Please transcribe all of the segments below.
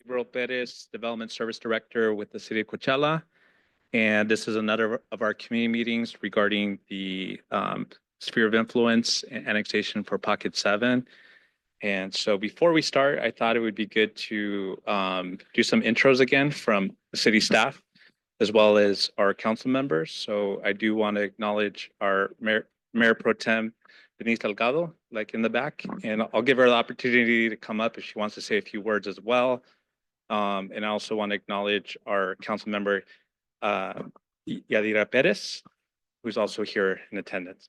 Gabriel Perez, Development Service Director with the City of Coachella. And this is another of our community meetings regarding the sphere of influence and annexation for Pocket 7. And so before we start, I thought it would be good to do some intros again from the city staff, as well as our council members. So I do want to acknowledge our Mayor Pro Tem, Denise Delgado, like in the back, and I'll give her the opportunity to come up if she wants to say a few words as well. And I also want to acknowledge our council member, uh, Yadira Perez, who's also here in attendance.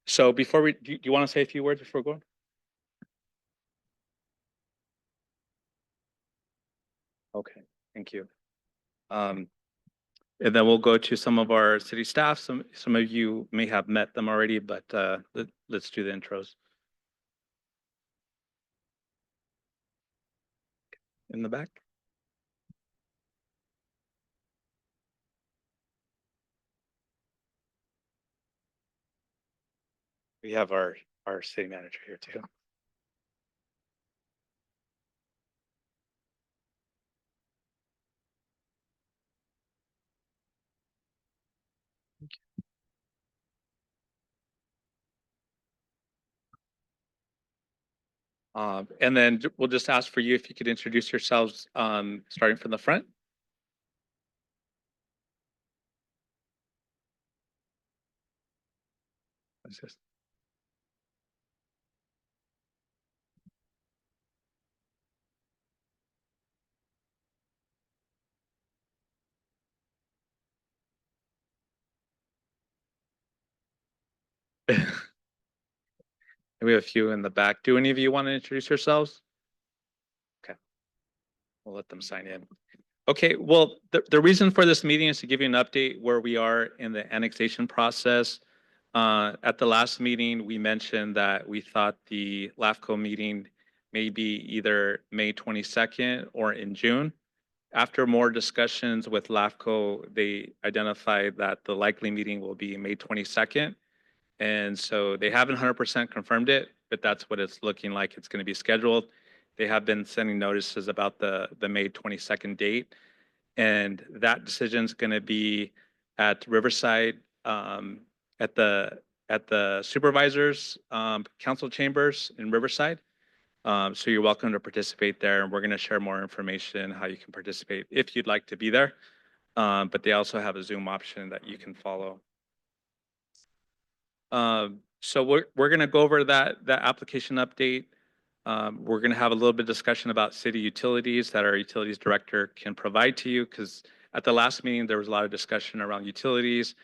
So before do you want to say a few words before going? Okay, thank you. And then we'll go to some of our city staff. Some of you may have met them already, but let's do the intros. In the back. We have our city manager here too. And then we'll just ask for you if you could introduce yourselves, starting from the front. We have a few in the back. Do any of you want to introduce yourselves? Okay, we'll let them sign in. Okay, well, the reason for this meeting is to give you an update where we are in the annexation process. At the last meeting, we mentioned that we thought the LAFCO meeting may be either May 22nd or in June. After more discussions with LAFCO, they identified that the likely meeting will be May 22nd. And so they haven't 100% confirmed it, but that's what it's looking like it's going to be scheduled. They have been sending notices about the May 22nd date. And that decision is going to be at Riverside, at the supervisors council chambers in Riverside. So you're welcome to participate there, and we're going to share more information how you can participate if you'd like to be there. But they also have a Zoom option that you can follow. So we're going to go over that application update. We're going to have a little bit of discussion about city utilities that our utilities director can provide to you, because at the last meeting, there was a lot of discussion around utilities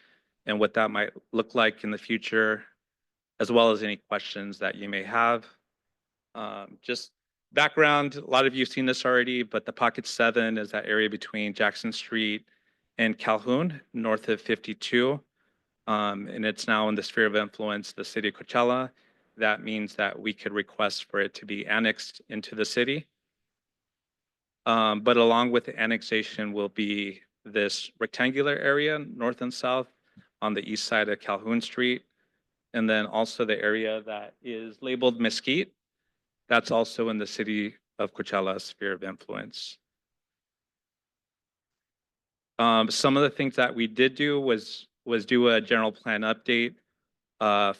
and what that might look like in the future, as well as any questions that you may have. Just background, a lot of you have seen this already, but the Pocket 7 is that area between Jackson Street and Calhoun, north of 52. And it's now in the sphere of influence, the city of Coachella. That means that we could request for it to be annexed into the city. But along with the annexation will be this rectangular area, north and south, on the east side of Calhoun Street. And then also the area that is labeled Mesquite. That's also in the city of Coachella sphere of influence. Some of the things that we did do was do a general plan update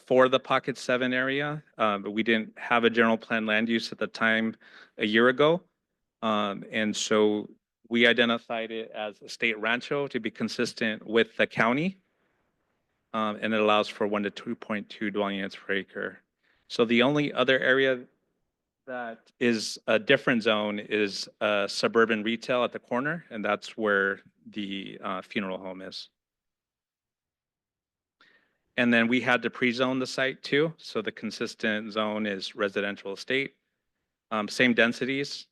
for the Pocket 7 area, but we didn't have a general plan land use at the time a year ago. And so we identified it as a state rancho to be consistent with the county. And it allows for 1 to 2.2 dwelling units per acre. So the only other area that is a different zone is suburban retail at the corner, and that's where the funeral home is. And then we had to pre-zone the site too. So the consistent zone is residential estate, same densities,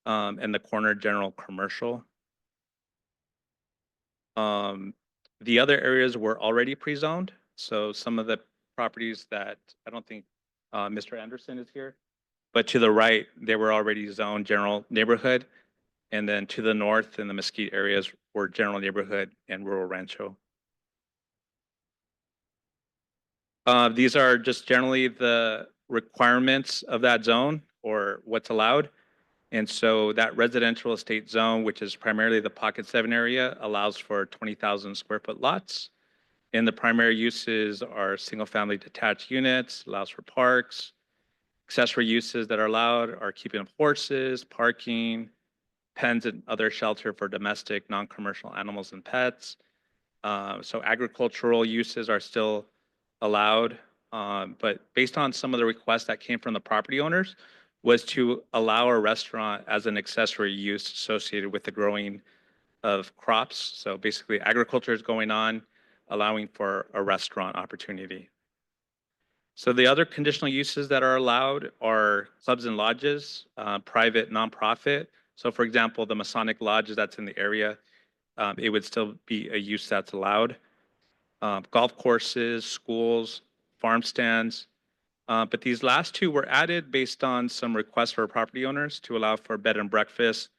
and the corner general commercial. The other areas were already pre-zoned. So some of the properties that I don't think Mr. Anderson is here, but to the right, they were already zoned general neighborhood. And then to the north in the Mesquite areas were general neighborhood and rural rancho. These are just generally the requirements of that zone. or what's allowed. And so that residential estate zone, which is primarily the Pocket 7 area, allows for 20,000 square foot lots. And the primary uses are single-family detached units, allows for parks. Accessory uses that are allowed are keeping of horses, parking, pens and other shelter for domestic, non-commercial animals and pets. So agricultural uses are still allowed, but based on some of the requests that came from the property owners, was to allow a restaurant as an accessory use associated with the growing of crops. So basically, agriculture is going on, allowing for a restaurant opportunity. So the other conditional uses that are allowed are clubs and lodges, private nonprofit. So for example, the Masonic Lodge that's in the area, it would still be a use that's allowed. Golf courses, schools, farm stands. But these last two were added based on some requests for property owners to allow for bed and breakfast,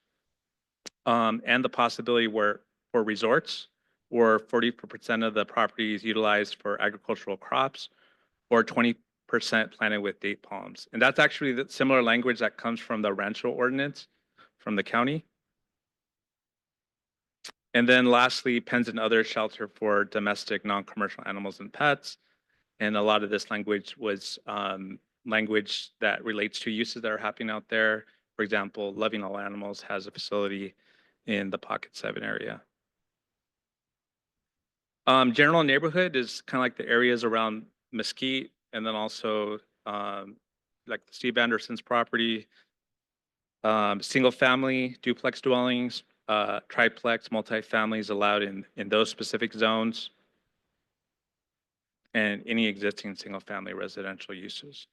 and the possibility where for resorts, or 40% of the property is utilized for agricultural crops, or 20% planted with date palms. And that's actually the similar language that comes from the Rancho ordinance from the county. And then lastly, pens and other shelter for domestic non-commercial animals and pets. And a lot of this language was language that relates to uses that are happening out there. For example, Loving All Animals has a facility in the Pocket 7 area. General neighborhood is kind of like the areas around Mesquite, and then also like Steve Anderson's property, single family duplex dwellings, triplex multifamilies allowed in those specific zones, and any existing single family residential uses.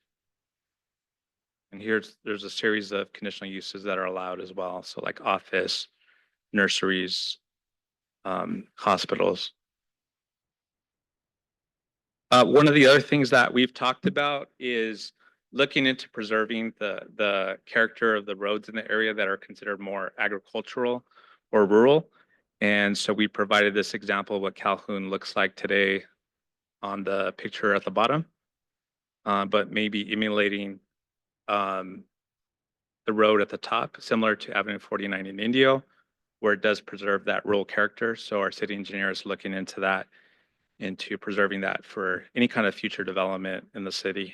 And there's a series of conditional uses that are allowed as well. So like office, nurseries, hospitals. One of the other things that we've talked about is looking into preserving the character of the roads in the area that are considered more agricultural or rural. And so we provided this example of what Calhoun looks like today on the picture at the bottom, but maybe emulating the road at the top, similar to Avenue 49 in Indio, where it does preserve that rural character. So our city engineer is looking into that, into preserving that for any kind of future development in the city.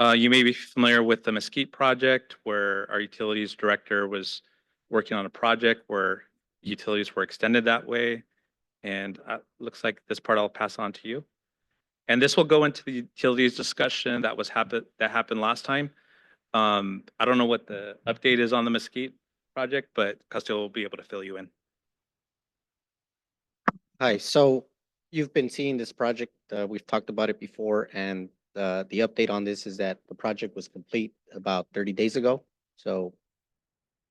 You may be familiar with the Mesquite project, where our utilities director was working on a project where utilities were extended that way. And looks like this part I'll pass on to you. And this will go into the utilities discussion that happened last time. I don't know what the update is on the Mesquite project, but Castillo will be able to fill you in. Hi, so you've been seeing this project, we've talked about it before, and the update on this is that the project was complete about 30 days ago. So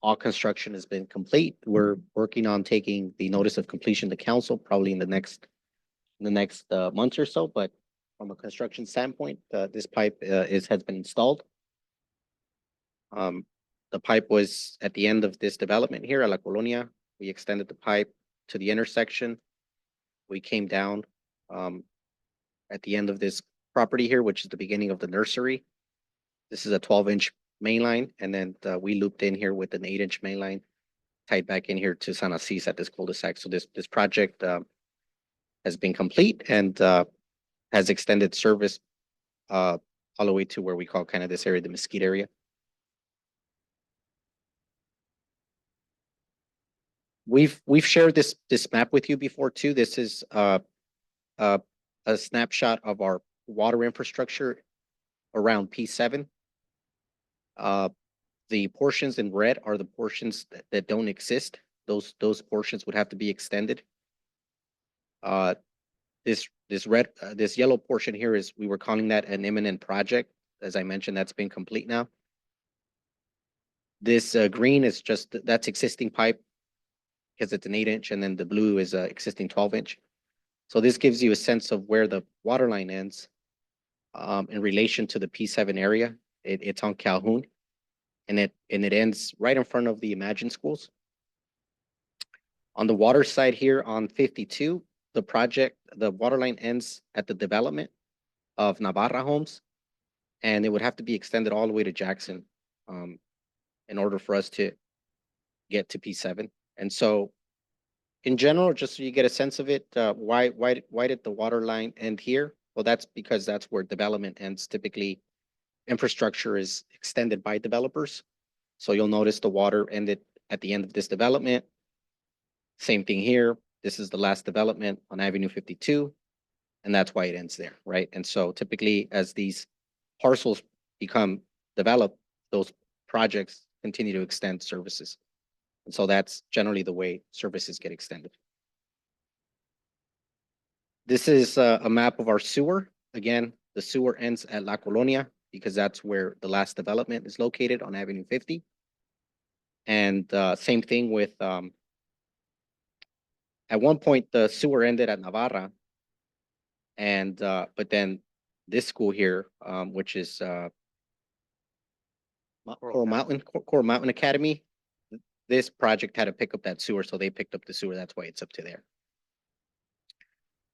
all construction has been complete. We're working on taking the notice of completion to council probably in the next month or so, but from a construction standpoint, this pipe has been installed. The pipe was at the end of this development here at La Colonia. We extended the pipe to the intersection. We came down at the end of this property here, which is the beginning of the nursery. This is a 12-inch main line, and then we looped in here with an 8-inch main line, tied back in here to San Assis at this cul-de-sac. So this project has been complete and has extended service all the way to where we call kind of this area, the Mesquite area. We've shared this map with you before too. This is a snapshot of our water infrastructure around P7. The portions in red are the portions that don't exist. Those portions would have to be extended. This yellow portion here is, we were calling that an imminent project. As I mentioned, that's been complete now. This green is just, that's existing pipe because it's an 8-inch, and then the blue is a existing 12-inch. So this gives you a sense of where the water line ends in relation to the P7 area. It's on Calhoun, and it ends right in front of the Imagine schools. On the water side here on 52, the water line ends at the development of Navarra Homes, and it would have to be extended all the way to Jackson, in order for us to get to P7. And so, in general, just so you get a sense of it, why did the water line end here? Well, that's because that's where development ends. Typically, infrastructure is extended by developers. So you'll notice the water ended at the end of this development. Same thing here. This is the last development on Avenue 52, and that's why it ends there, right? And so typically, as these parcels become developed, those projects continue to extend services. And so that's generally the way services get extended. This is a map of our sewer. Again, the sewer ends at La Colonia because that's where the last development is located on Avenue 50. And same thing with, at one point, the sewer ended at Navarra. And, but then this school here, which is Coral Mountain Academy, this project had to pick up that sewer, so they picked up the sewer. That's why it's up to there.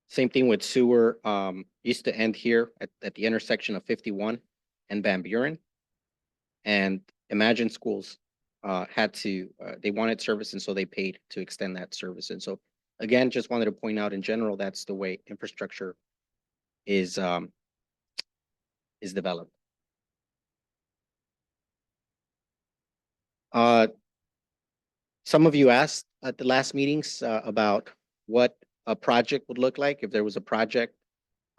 Same thing with sewer, used to end here at the intersection of 51 and Van Buren. And Imagine Schools had to, they wanted service, and so they paid to extend that service. And so, again, just wanted to point out in general, that's the way infrastructure is developed. Some of you asked at the last meetings about what a project would look like if there was a project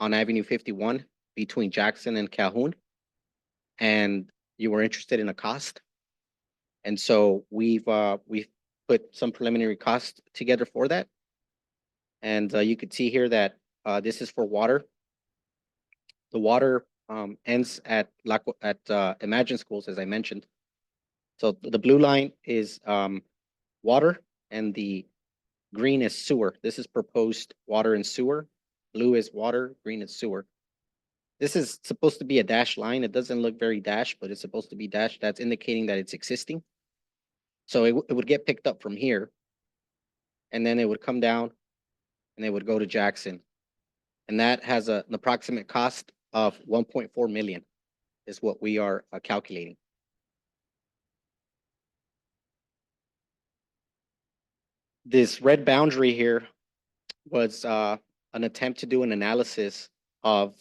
on Avenue 51 between Jackson and Calhoun, and you were interested in a cost. And so we've put some preliminary costs together for that. And you could see here that this is for water. The water ends at Imagine Schools, as I mentioned. So the blue line is water, and the green is sewer. This is proposed water and sewer. Blue is water, green is sewer. This is supposed to be a dashed line. It doesn't look very dashed, but it's supposed to be dashed. That's indicating that it's existing. So it would get picked up from here, and then it would come down, and it would go to Jackson. And that has an approximate cost of 1.4 million is what we are calculating. This red boundary here was an attempt to do an analysis of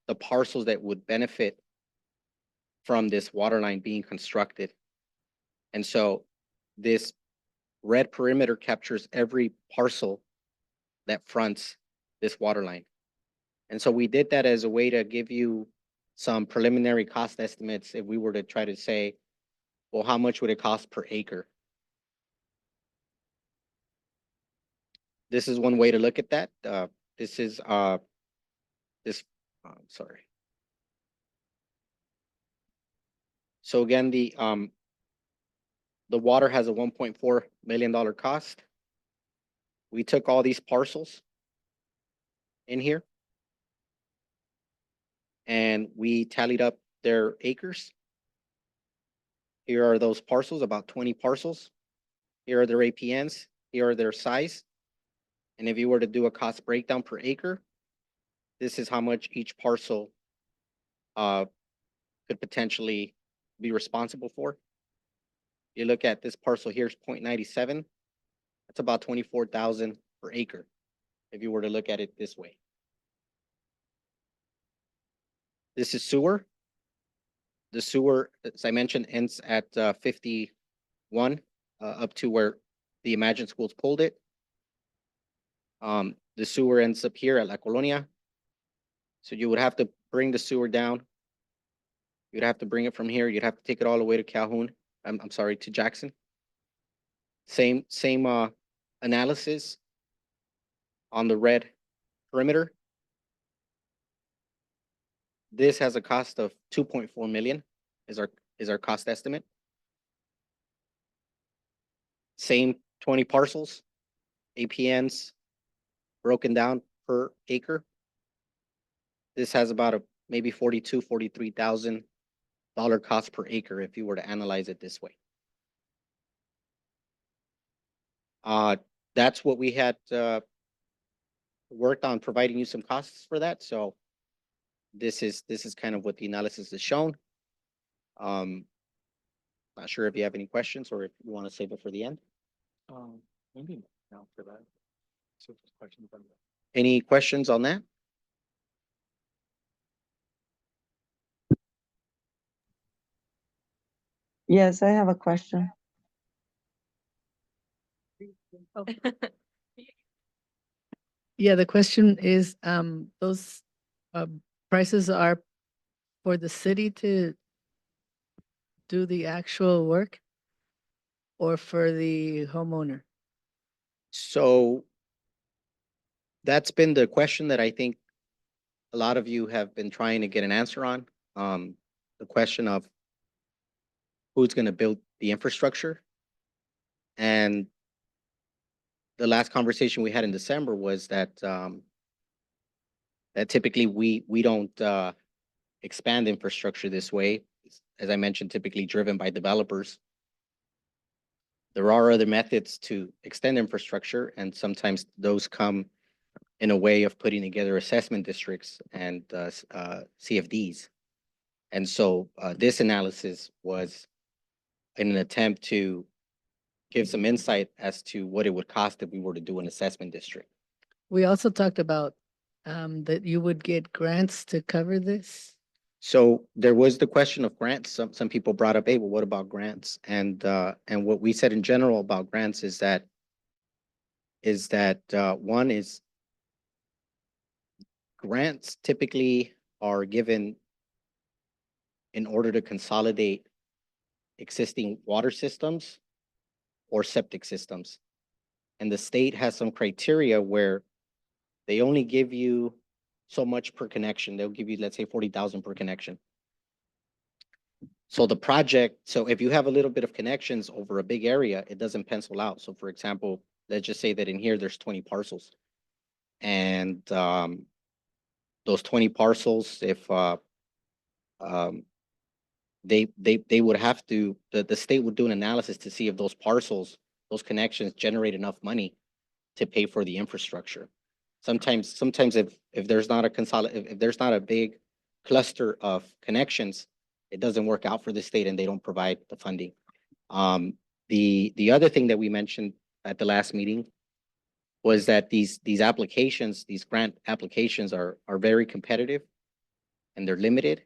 the parcels that would benefit from this water line being constructed. And so this red perimeter captures every parcel that fronts this water line. And so we did that as a way to give you some preliminary cost estimates if we were to try to say, well, how much would it cost per acre? This is one way to look at that. This is sorry. So again, the water has a $1.4 million cost. We took all these parcels in here, and we tallied up their acres. Here are those parcels, about 20 parcels. Here are their APNs. Here are their size. And if you were to do a cost breakdown per acre, this is how much each parcel could potentially be responsible for. You look at this parcel here's 0.97. That's about 24,000 per acre, if you were to look at it this way. This is sewer. The sewer, as I mentioned, ends at 51 up to where the Imagine Schools pulled it. The sewer ends up here at La Colonia. So you would have to bring the sewer down. You'd have to bring it from here. You'd have to take it all the way to Calhoun. I'm sorry, to Jackson. Same analysis on the red perimeter. This has a cost of 2.4 million is our cost estimate. Same 20 parcels, APNs broken down per acre. This has about maybe $43,000 cost per acre if you were to analyze it this way. That's what we had worked on, providing you some costs for that. So this is kind of what the analysis has shown. Not sure if you have any questions or if you want to save it for the end. Maybe now for that. So if there's questions on that. Any questions on that? Yes, I have a question. Yeah, the question is, those prices are for the city to do the actual work or for the homeowner? So that's been the question that I think a lot of you have been trying to get an answer on. The question of who's going to build the infrastructure. And the last conversation we had in December was that that typically we don't expand infrastructure this way. As I mentioned, typically driven by developers. There are other methods to extend infrastructure, and sometimes those come in a way of putting together assessment districts and CFDs. And so this analysis was in an attempt to give some insight as to what it would cost if we were to do an assessment district. We also talked about that you would get grants to cover this. So there was the question of grants. Some people brought up, hey, well, what about grants? And what we said in general about grants is that one is grants typically are given in order to consolidate existing water systems or septic systems. And the state has some criteria where they only give you so much per connection. They'll give you, let's say, 40,000 per connection. So the project, so if you have a little bit of connections over a big area, it doesn't pencil out. So for example, let's just say that in here, there's 20 parcels. And those 20 parcels, if they would have to, the state would do an analysis to see if those parcels, those connections generate enough money to pay for the infrastructure. Sometimes if there's not a if there's not a big cluster of connections, it doesn't work out for the state and they don't provide the funding. The other thing that we mentioned at the last meeting was that these applications, these grant applications are very competitive and they're limited.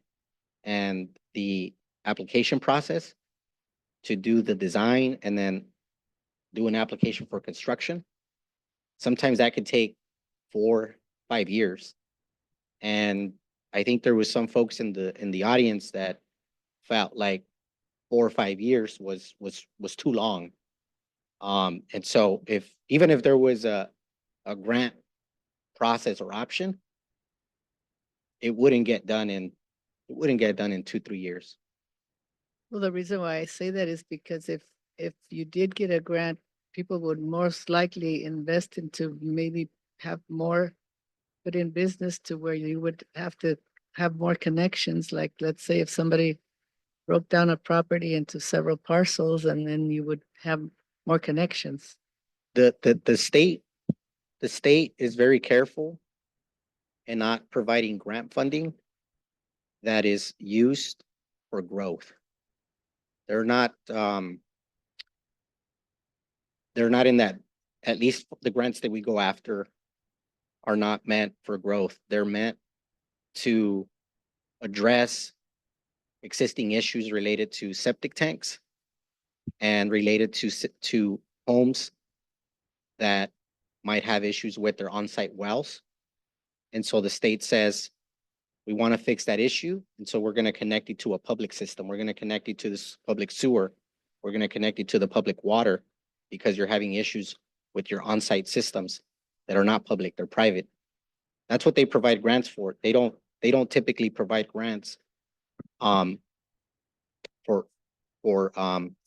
And the application process to do the design and then do an application for construction, sometimes that could take 4-5 years. And I think there was some folks in the audience that felt like 4 or 5 years was too long. And so even if there was a grant process or option, it wouldn't get done in 2-3 years. Well, the reason why I say that is because if you did get a grant, people would most likely invest into maybe have more put in business to where you would have to have more connections. Like, let's say if somebody broke down a property into several parcels and then you would have more connections. The state is very careful in not providing grant funding that is used for growth. They're not in that, at least the grants that we go after are not meant for growth. They're meant to address existing issues related to septic tanks and related to homes that might have issues with their on-site wells. And so the state says, we want to fix that issue. And so we're going to connect you to a public system. We're going to connect you to this public sewer. We're going to connect you to the public water because you're having issues with your on-site systems that are not public, they're private. That's what they provide grants for. They don't typically provide grants for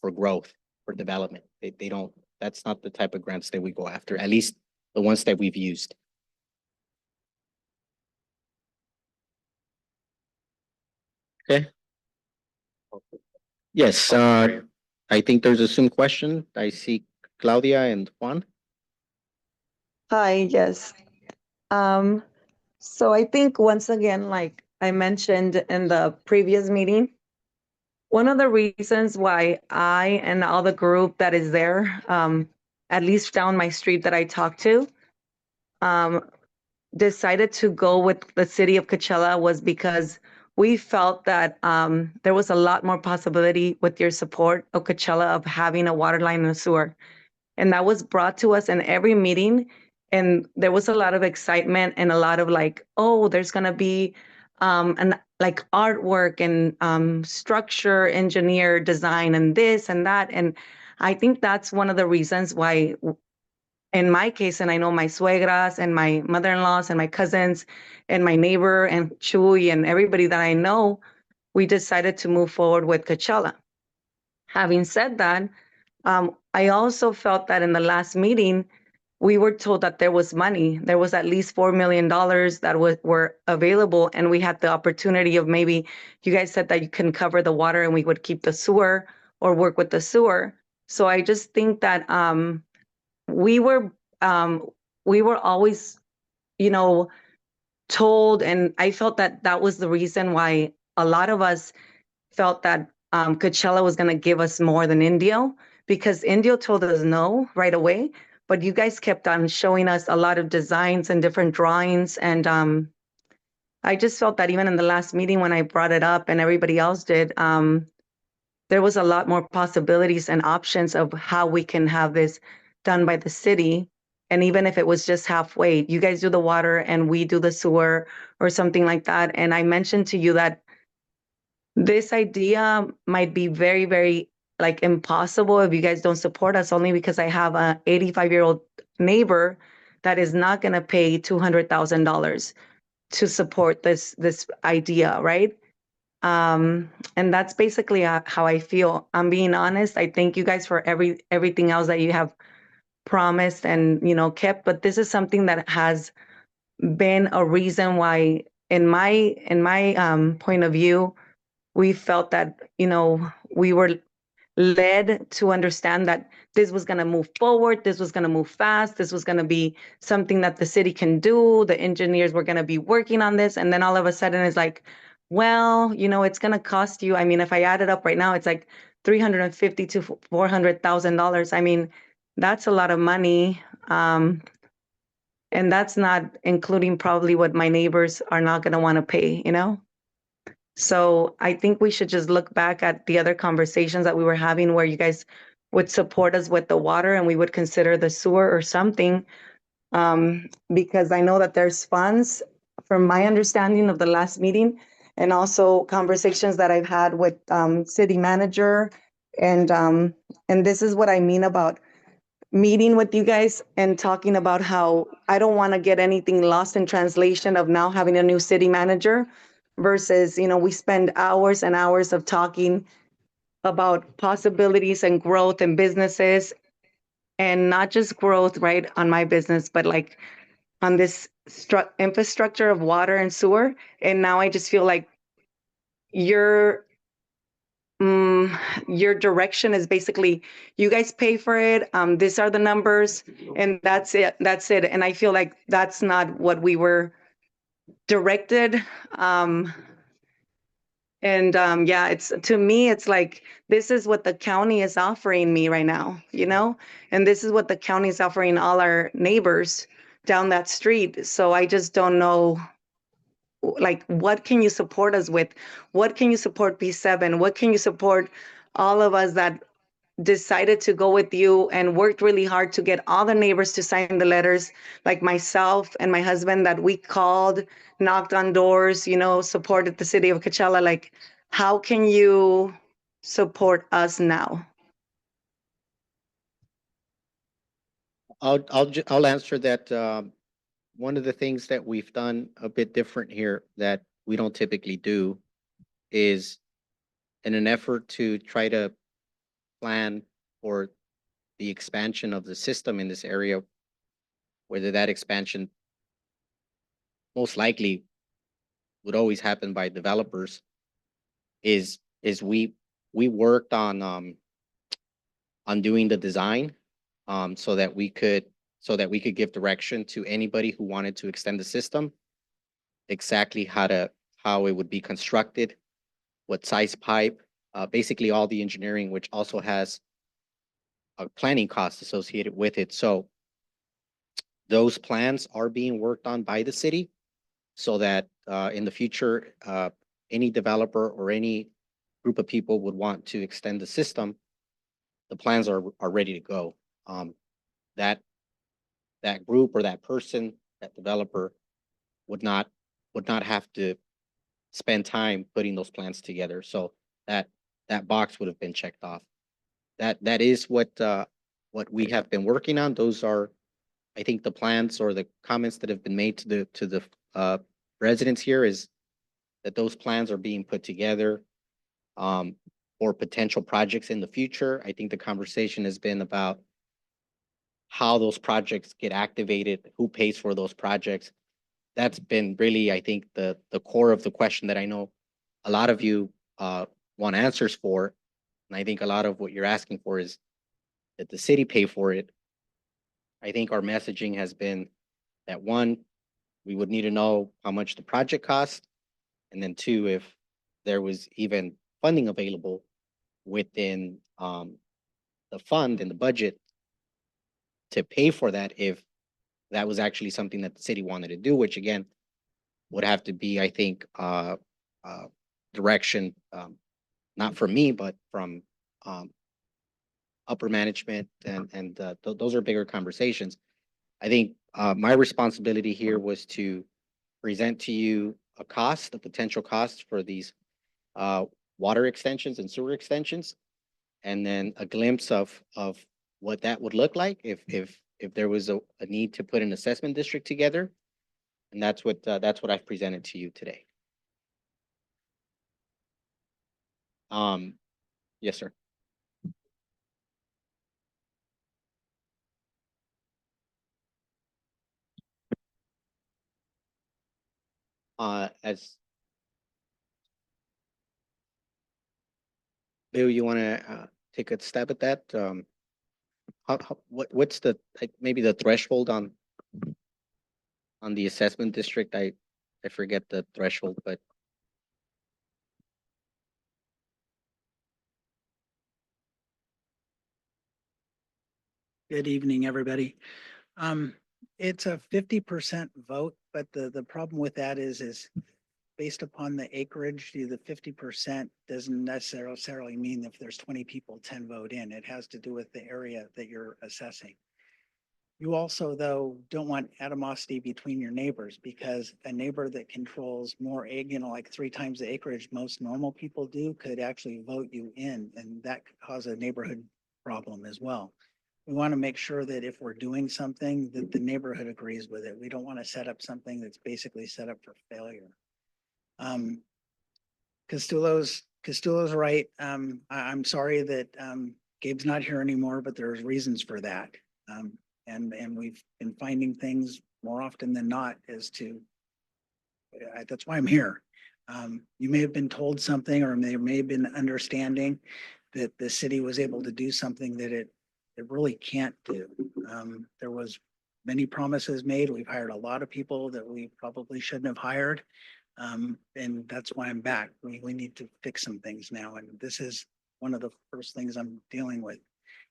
growth, for development. They don't, that's not the type of grants that we go after, at least the ones that we've used. Okay. Yes, I think there's a Zoom question. I see Claudia and Juan. Hi, yes. So I think once again, like I mentioned in the previous meeting, one of the reasons why I and all the group that is there, at least down my street that I talked to, um, decided to go with the city of Coachella was because we felt that there was a lot more possibility with your support of Coachella of having a water line and a sewer. And that was brought to us in every meeting. And there was a lot of excitement and a lot of like, oh, there's gonna be an like artwork and structure, engineer, design, and this and that. And I think that's one of the reasons why in my case, and I know my suegras and my mother-in-laws and my cousins and my neighbor and Chuy and everybody that I know, we decided to move forward with Coachella. Having said that, I also felt that in the last meeting, we were told that there was money. There was at least $4 million that were available, and we had the opportunity of maybe, you guys said that you can cover the water and we would keep the sewer or work with the sewer. So I just think that we were um, we were always, you know, told, and I felt that that was the reason why a lot of us felt that Coachella was going to give us more than Indio, because Indio told us no right away, but you guys kept on showing us a lot of designs and different drawings, and I just felt that even in the last meeting when I brought it up and everybody else did, there was a lot more possibilities and options of how we can have this done by the city. And even if it was just halfway, you guys do the water and we do the sewer or something like that. And I mentioned to you that this idea might be very, very like impossible if you guys don't support us, only because I have a 85-year-old neighbor that is not going to pay $200,000 to support this idea, right? And that's basically how I feel. I'm being honest. I thank you guys for everything else that you have promised and kept, but this is something that has been a reason why, in my point of view, we felt that we were led to understand that this was going to move forward, this was going to move fast, this was going to be something that the city can do, the engineers were going to be working on this, and then all of a sudden it's like, well, it's going to cost you, I mean, if I add it up right now, it's like 350 to $400,000. I mean, that's a lot of money, and that's not including probably what my neighbors are not going to want to pay. So I think we should just look back at the other conversations that we were having where you guys would support us with the water and we would consider the sewer or something. Because I know that there's funds from my understanding of the last meeting, and also conversations that I've had with city manager. And this is what I mean about meeting with you guys and talking about how I don't want to get anything lost in translation of now having a new city manager versus, we spend hours and hours of talking about possibilities and growth and businesses, and not just growth, right, on my business, but like on this infrastructure of water and sewer. And now I just feel like your your direction is basically, you guys pay for it. These are the numbers, and that's it. That's it. And I feel like that's not what we were directed. Yeah, it's, to me, it's like, this is what the county is offering me right now, and this is what the county is offering all our neighbors down that street. So I just don't know, like, what can you support us with? What can you support P7? What can you support all of us that decided to go with you and worked really hard to get all the neighbors to sign the letters, like myself and my husband, that we called, knocked on doors, supported the city of Coachella. Like, how can you support us now? I'll answer that. One of the things that we've done a bit different here that we don't typically do is, in an effort to try to plan for the expansion of the system in this area, whether that expansion most likely would always happen by developers, is we worked on doing the design so that we could give direction to anybody who wanted to extend the system, exactly how how it would be constructed, what size pipe, basically all the engineering, which also has a planning cost associated with it. So those plans are being worked on by the city so that in the future, any developer or any group of people would want to extend the system, the plans are ready to go. That group or that person, that developer would not have to spend time putting those plans together. So that box would have been checked off. That is what we have been working on. Those are, I think, the plans or the comments that have been made to the residents here is that those plans are being put together for potential projects in the future. I think the conversation has been about how those projects get activated, who pays for those projects. That's been really, I think, the core of the question that I know a lot of you want answers for. And I think a lot of what you're asking for is that the city pay for it. I think our messaging has been that one, we would need to know how much the project cost. And then two, if there was even funding available within the fund and the budget to pay for that, if that was actually something that the city wanted to do, which again would have to be, I think, direction, not from me, but from upper management, and those are bigger conversations. I think my responsibility here was to present to you a potential cost for these water extensions and sewer extensions, and then a glimpse of what that would look like if there was a need to put an assessment district together. And that's what I've presented to you today. Yes, sir. As Bill, you want to take a stab at that? What's the maybe the threshold on the assessment district? I forget the threshold, but Good evening, everybody. It's a 50% vote, but the problem with that is based upon the acreage, the 50% doesn't necessarily mean if there's 20 people, 10 vote in. It has to do with the area that you're assessing. You also, though, don't want animosity between your neighbors, because a neighbor that controls more, like 3 times the acreage most normal people do could actually vote you in, and that could cause a neighborhood problem as well. We want to make sure that if we're doing something that the neighborhood agrees with it. We don't want to set up something that's basically set up for failure. Castillo's right. I'm sorry that Gabe's not here anymore, but there's reasons for that. And we've been finding things more often than not as to, that's why I'm here. You may have been told something, or there may have been understanding that the city was able to do something that it really can't do. There was many promises made. We've hired a lot of people that we probably shouldn't have hired. And that's why I'm back. We need to fix some things now. And this is one of the first things I'm dealing with,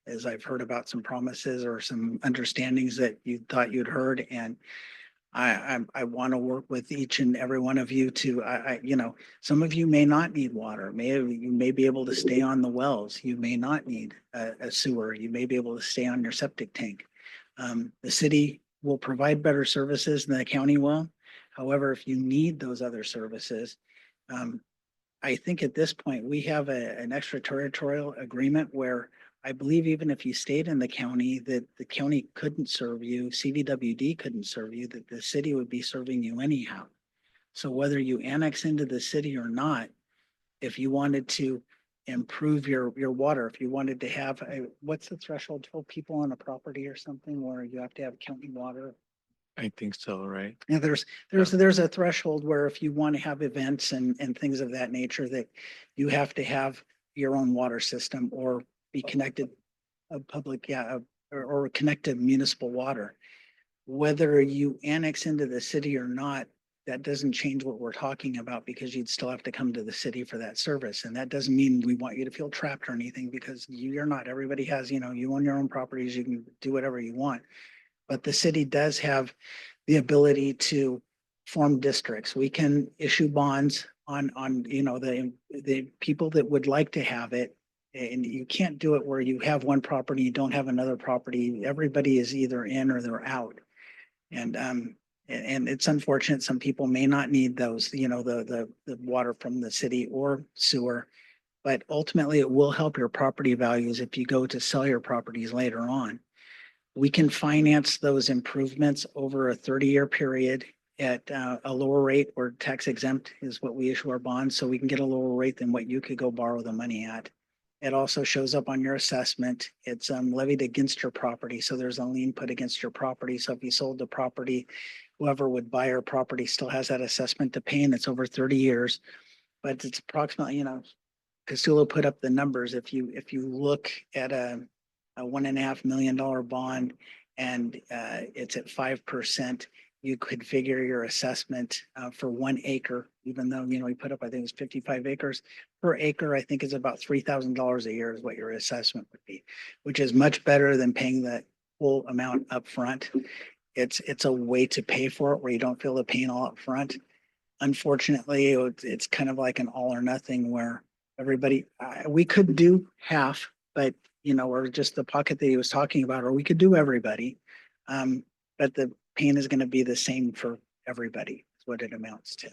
is I've heard about some promises or some understandings that you thought you'd heard. And I want to work with each and every one of you to, some of you may not need water. You may be able to stay on the wells. You may not need a sewer. You may be able to stay on your septic tank. The city will provide better services than the county will. However, if you need those other services, I think at this point we have an extraterritorial agreement where I believe even if you stayed in the county, that the county couldn't serve you, CDWD couldn't serve you, that the city would be serving you anyhow. So whether you annex into the city or not, if you wanted to improve your water, if you wanted to have what's the threshold, 12 people on a property or something where you have to have county water? I think so, right? Yeah, there's a threshold where if you want to have events and things of that nature, that you have to have your own water system or be connected or connect to municipal water. Whether you annex into the city or not, that doesn't change what we're talking about because you'd still have to come to the city for that service. And that doesn't mean we want you to feel trapped or anything because you're not. Everybody has, you know, you own your own properties, you can do whatever you want. But the city does have the ability to form districts. We can issue bonds on, you know, the people that would like to have it. And you can't do it where you have one property, you don't have another property. Everybody is either in or they're out. And it's unfortunate, some people may not need those, you know, the water from the city or sewer. But ultimately, it will help your property values if you go to sell your properties later on. We can finance those improvements over a 30-year period at a lower rate, or tax exempt is what we issue our bonds, so we can get a lower rate than what you could go borrow the money at. It also shows up on your assessment. It's levied against your property, so there's a lien put against your property. So if you sold the property, whoever would buy your property still has that assessment to pay, and it's over 30 years. But it's approximately, you know, Castillo put up the numbers. If you look at a $1.5 million bond and it's at 5%, you could figure your assessment for 1 acre, even though, you know, we put up, I think it's 55 acres per acre, I think is about $3,000 a year is what your assessment would be, which is much better than paying that full amount up front. It's a way to pay for it where you don't feel the pain all up front. Unfortunately, it's kind of like an all or nothing where everybody, we could do half, but you know, or just the pocket that he was talking about, or we could do everybody. But the pain is going to be the same for everybody, is what it amounts to.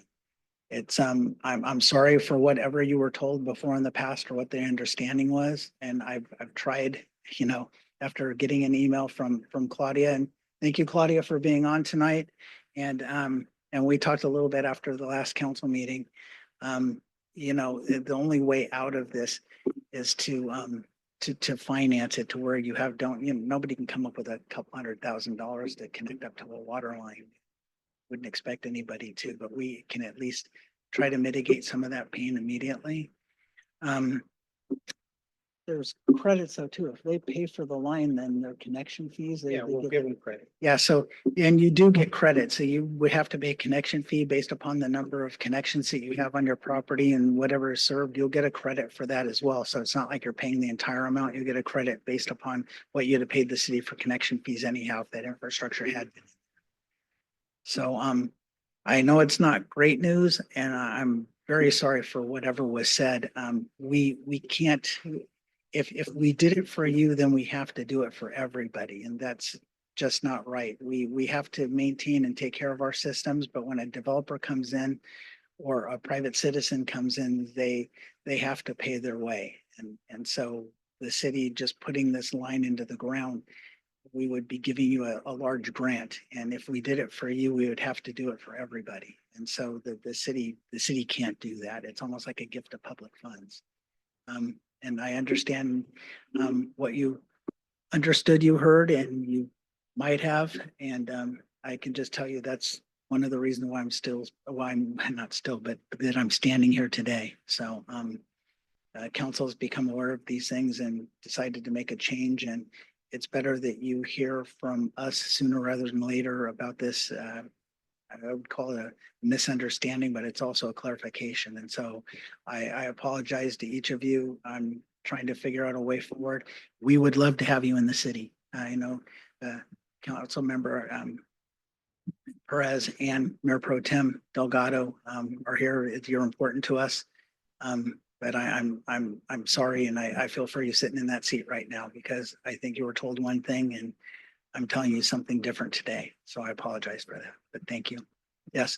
It's I'm sorry for whatever you were told before in the past or what the understanding was. And I've tried, you know, after getting an email from Claudia, and thank you, Claudia, for being on tonight. And we talked a little bit after the last council meeting. You know, the only way out of this is to finance it to where you have, you know, nobody can come up with a couple $100,000 to connect up to a water line. Wouldn't expect anybody to, but we can at least try to mitigate some of that pain immediately. There's credits though too. If they pay for the line, then their connection fees. Yeah, we'll give them credit. Yeah, so, and you do get credit. So you would have to pay a connection fee based upon the number of connections that you have on your property and whatever is served, you'll get a credit for that as well. So it's not like you're paying the entire amount. You get a credit based upon what you'd have paid the city for connection fees anyhow, if that infrastructure had been. So, I know it's not great news and I'm very sorry for whatever was said. We can't, if we did it for you, then we have to do it for everybody. And that's just not right. We have to maintain and take care of our systems, but when a developer comes in or a private citizen comes in, they have to pay their way. And so the city just putting this line into the ground, we would be giving you a large grant. And if we did it for you, we would have to do it for everybody. And so the city can't do that. It's almost like a gift of public funds. And I understand what you understood, you heard, and you might have. And I can just tell you that's one of the reasons why I'm not still, but that I'm standing here today. So council has become aware of these things and decided to make a change. And it's better that you hear from us sooner rather than later about this. I would call it a misunderstanding, but it's also a clarification. And so I apologize to each of you. I'm trying to figure out a way forward. We would love to have you in the city. I know Council Member Perez and Mayor Pro Tem Delgado are here. You're important to us. But I'm sorry, and I feel for you sitting in that seat right now because I think you were told one thing and I'm telling you something different today. So I apologize for that, but thank you. Yes.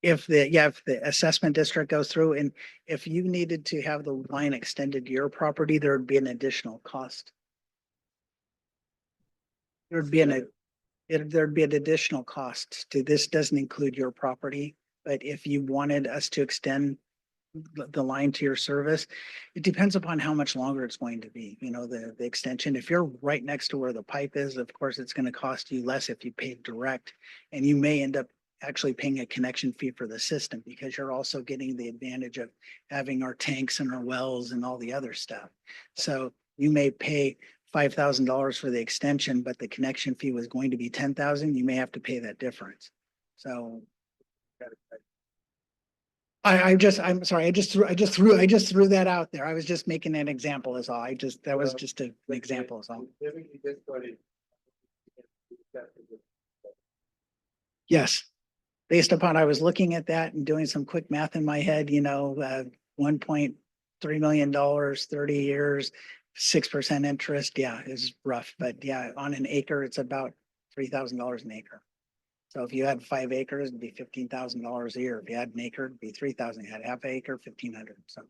If the assessment district goes through and if you needed to have the line extended to your property, there would be an additional cost. There'd be an additional cost to this. Doesn't include your property, but if you wanted us to extend the line to your service. It depends upon how much longer it's going to be, you know, the extension. If you're right next to where the pipe is, of course, it's going to cost you less if you pay direct. And you may end up actually paying a connection fee for the system because you're also getting the advantage of having our tanks and our wells and all the other stuff. So you may pay $5,000 for the extension, but the connection fee was going to be 10,000. You may have to pay that difference. So I'm sorry, I just threw that out there. I was just making an example is all. That was just an example is all. Yes. Based upon, I was looking at that and doing some quick math in my head, you know, $1.3 million, 30 years, 6% interest. Yeah, is rough, but yeah, on an acre, it's about $3,000 an acre. So if you had 5 acres, it'd be $15,000 a year. If you had an acre, it'd be 3,000. You had half acre, 1,500. So.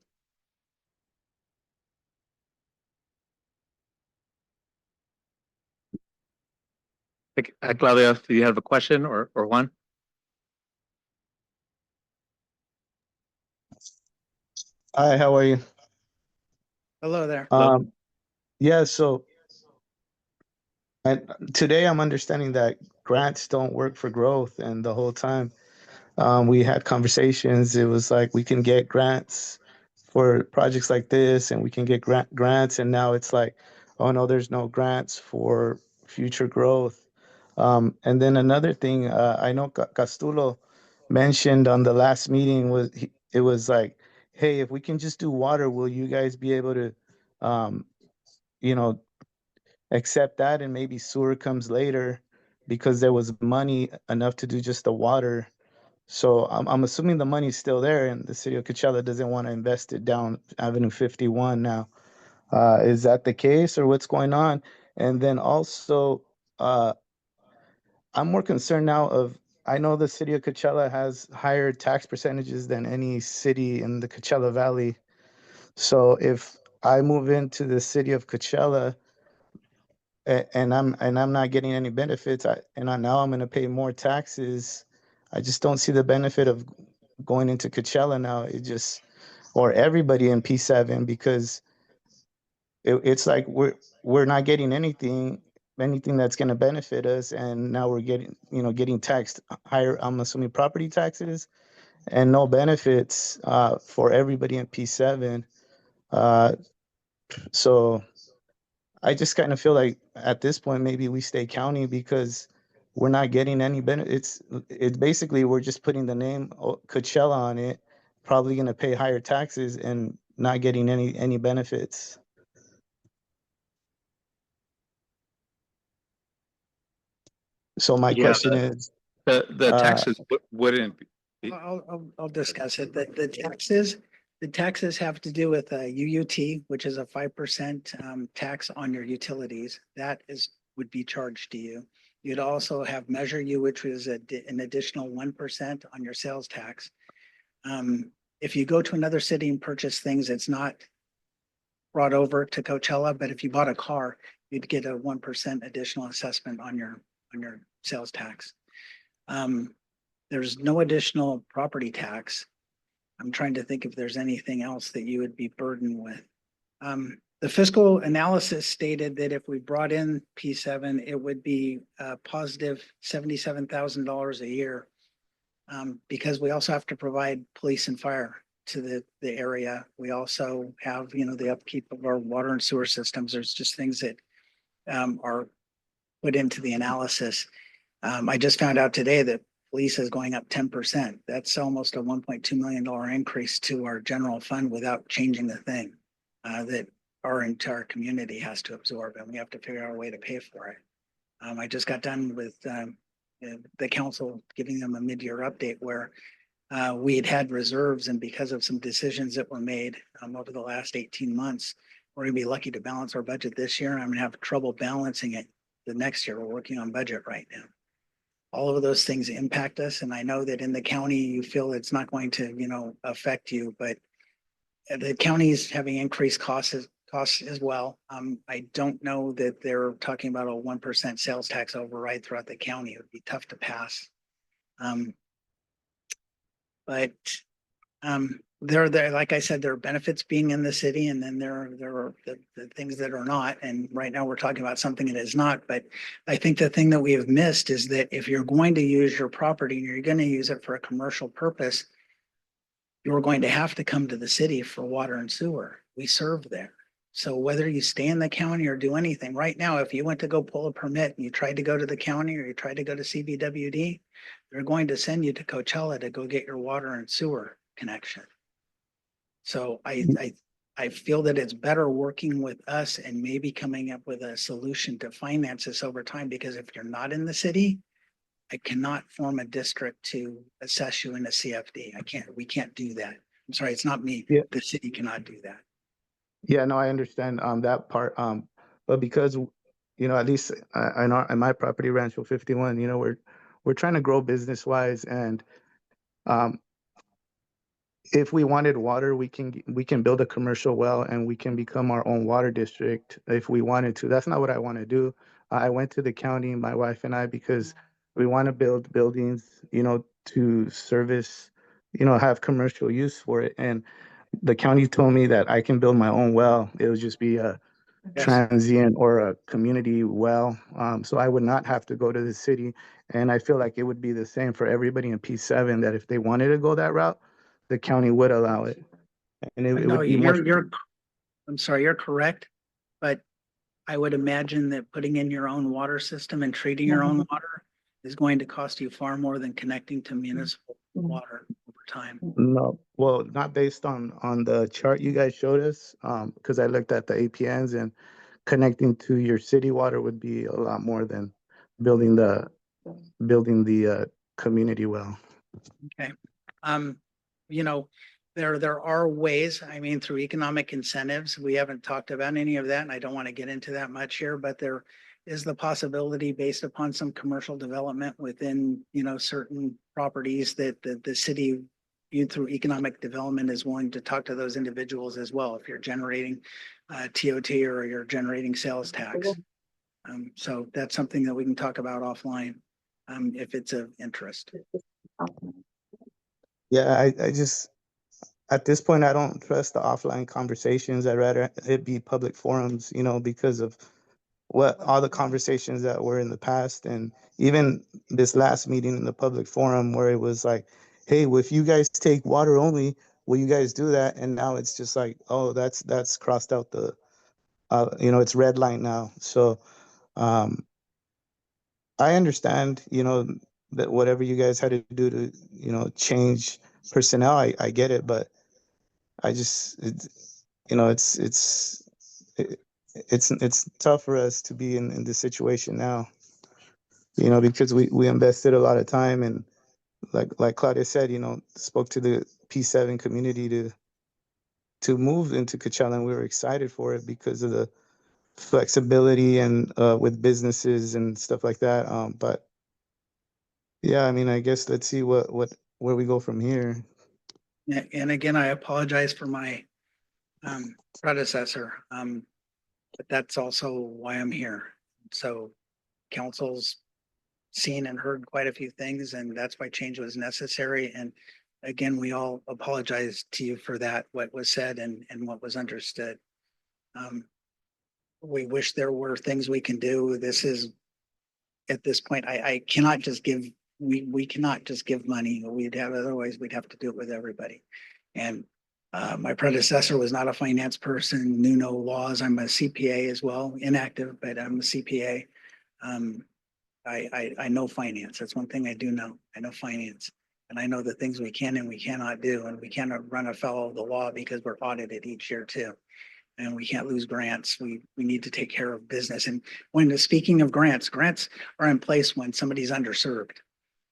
Claudia, do you have a question or one? Hi, how are you? Hello there. Hello. Yeah, so today I'm understanding that grants don't work for growth, and the whole time we had conversations, it was like we can get grants for projects like this, and we can get grants, and now it's like, oh no, there's no grants for future growth. And then another thing, I know Castulo mentioned on the last meeting it was like, hey, if we can just do water, will you guys be able to, um, you know, accept that, and maybe sewer comes later because there was money enough to do just the water. So I'm assuming the money's still there, and the city of Coachella doesn't want to invest it down Avenue 51 now. Is that the case, or what's going on? And then also, uh, I'm more concerned now of, I know the city of Coachella has higher tax percentages than any city in the Coachella Valley. So if I move into the city of Coachella, and I'm not getting any benefits, now I'm going to pay more taxes. I just don't see the benefit of going into Coachella now. It just, or everybody in P7, because it's like we're not getting anything that's going to benefit us, and now we're getting taxed higher, I'm assuming, property taxes, and no benefits for everybody in P7. So I just kind of feel like at this point, maybe we stay county because we're not getting any benefits. It's basically, we're just putting the name Coachella on it, probably going to pay higher taxes and not getting any benefits. So my Yeah, question is, the taxes wouldn't be. I'll discuss it. The taxes have to do with UUT, which is a 5% tax on your utilities. That would be charged to you. You'd also have Measure U, which is an additional 1% on your sales tax. If you go to another city and purchase things, it's not brought over to Coachella, but if you bought a car, you'd get a 1% additional assessment on your sales tax. There's no additional property tax. I'm trying to think if there's anything else that you would be burdened with. The fiscal analysis stated that if we brought in P7, it would be a positive $77,000 a year, because we also have to provide police and fire to the area. We also have, the upkeep of our water and sewer systems. There's just things that are put into the analysis. I just found out today that police is going up 10%. That's almost a $1.2 million increase to our general fund without changing the thing that our entire community has to absorb, and we have to figure out a way to pay for it. I just got done with the council giving them a mid-year update where we had reserves, and because of some decisions that were made over the last 18 months, we're gonna be lucky to balance our budget this year, and I'm gonna have trouble balancing it the next year. We're working on budget right now. All of those things impact us, and I know that in the county you feel it's not going to, affect you, but the county's having increased costs as well. I don't know that they're talking about a 1% sales tax override throughout the county. It would be tough to pass. But there, like I said, there are benefits being in the city, and then there are the things that are not. And right now we're talking about something that is not. But I think the thing that we have missed is that if you're going to use your property and you're going to use it for a commercial purpose, you're going to have to come to the city for water and sewer. We serve there. So whether you stay in the county or do anything, right now, if you went to go pull a permit and you tried to go to the county or you tried to go to CBWD, they're going to send you to Coachella to go get your water and sewer connection. So I feel that it's better working with us and maybe coming up with a solution to finance this over time, because if you're not in the city, I cannot form a district to assess you in a CFD. We can't do that. I'm sorry, it's not me. Yeah. The city cannot do that. Yeah, no, I understand that part. But because at least in my property, Rancho 51, we're trying to grow business wise, and um, if we wanted water, we can build a commercial well and we can become our own water district if we wanted to. That's not what I want to do. I went to the county, my wife and I, because we want to build buildings, to service, have commercial use for it. And the county told me that I can build my own well. It would just be a Yes. transient or a community well. So I would not have to go to the city. And I feel like it would be the same for everybody in P7, that if they wanted to go that route, the county would allow it. And it No, would be more. I'm sorry, you're correct. But I would imagine that putting in your own water system and treating your own water is going to cost you far more than connecting to municipal water over time. No, well, not based on the chart you guys showed us, because I looked at the APNs, and connecting to your city water would be a lot more than building the community well. Okay. Um, you know, there are ways, I mean, through economic incentives, we haven't talked about any of that, and I don't want to get into that much here, but there is the possibility based upon some commercial development within, certain properties that the city viewed through economic development is willing to talk to those individuals as well. If you're generating TOT or you're generating sales tax. So that's something that we can talk about offline, if it's of interest. Yeah, I just, at this point, I don't trust the offline conversations. I'd rather it be public forums, because of what all the conversations that were in the past, and even this last meeting in the public forum where it was like, hey, well, if you guys take water only, will you guys do that? And now it's just like, oh, that's crossed out the, it's red line now. So um, I understand, that whatever you guys had to do to, change personnel, I get it, but I just, it, it's tough for us to be in this situation now, because we invested a lot of time, and like Claudia said, spoke to the P7 community to move into Coachella, and we were excited for it because of the flexibility and with businesses and stuff like that. But yeah, I mean, I guess let's see where we go from here. And again, I apologize for my predecessor, but that's also why I'm here. So council's seen and heard quite a few things, and that's why change was necessary. And again, we all apologize to you for that, what was said and what was understood. We wish there were things we can do. This is, at this point, I cannot just give, we cannot just give money. Otherwise we'd have to do it with everybody. And my predecessor was not a finance person, knew no laws. I'm a CPA as well, inactive, but I'm a CPA. I know finance. That's one thing I do know. I know finance, and I know the things we can and we cannot do, and we cannot run afoul of the law because we're audited each year too. And we can't lose grants. We need to take care of business. And speaking of grants are in place when somebody's underserved.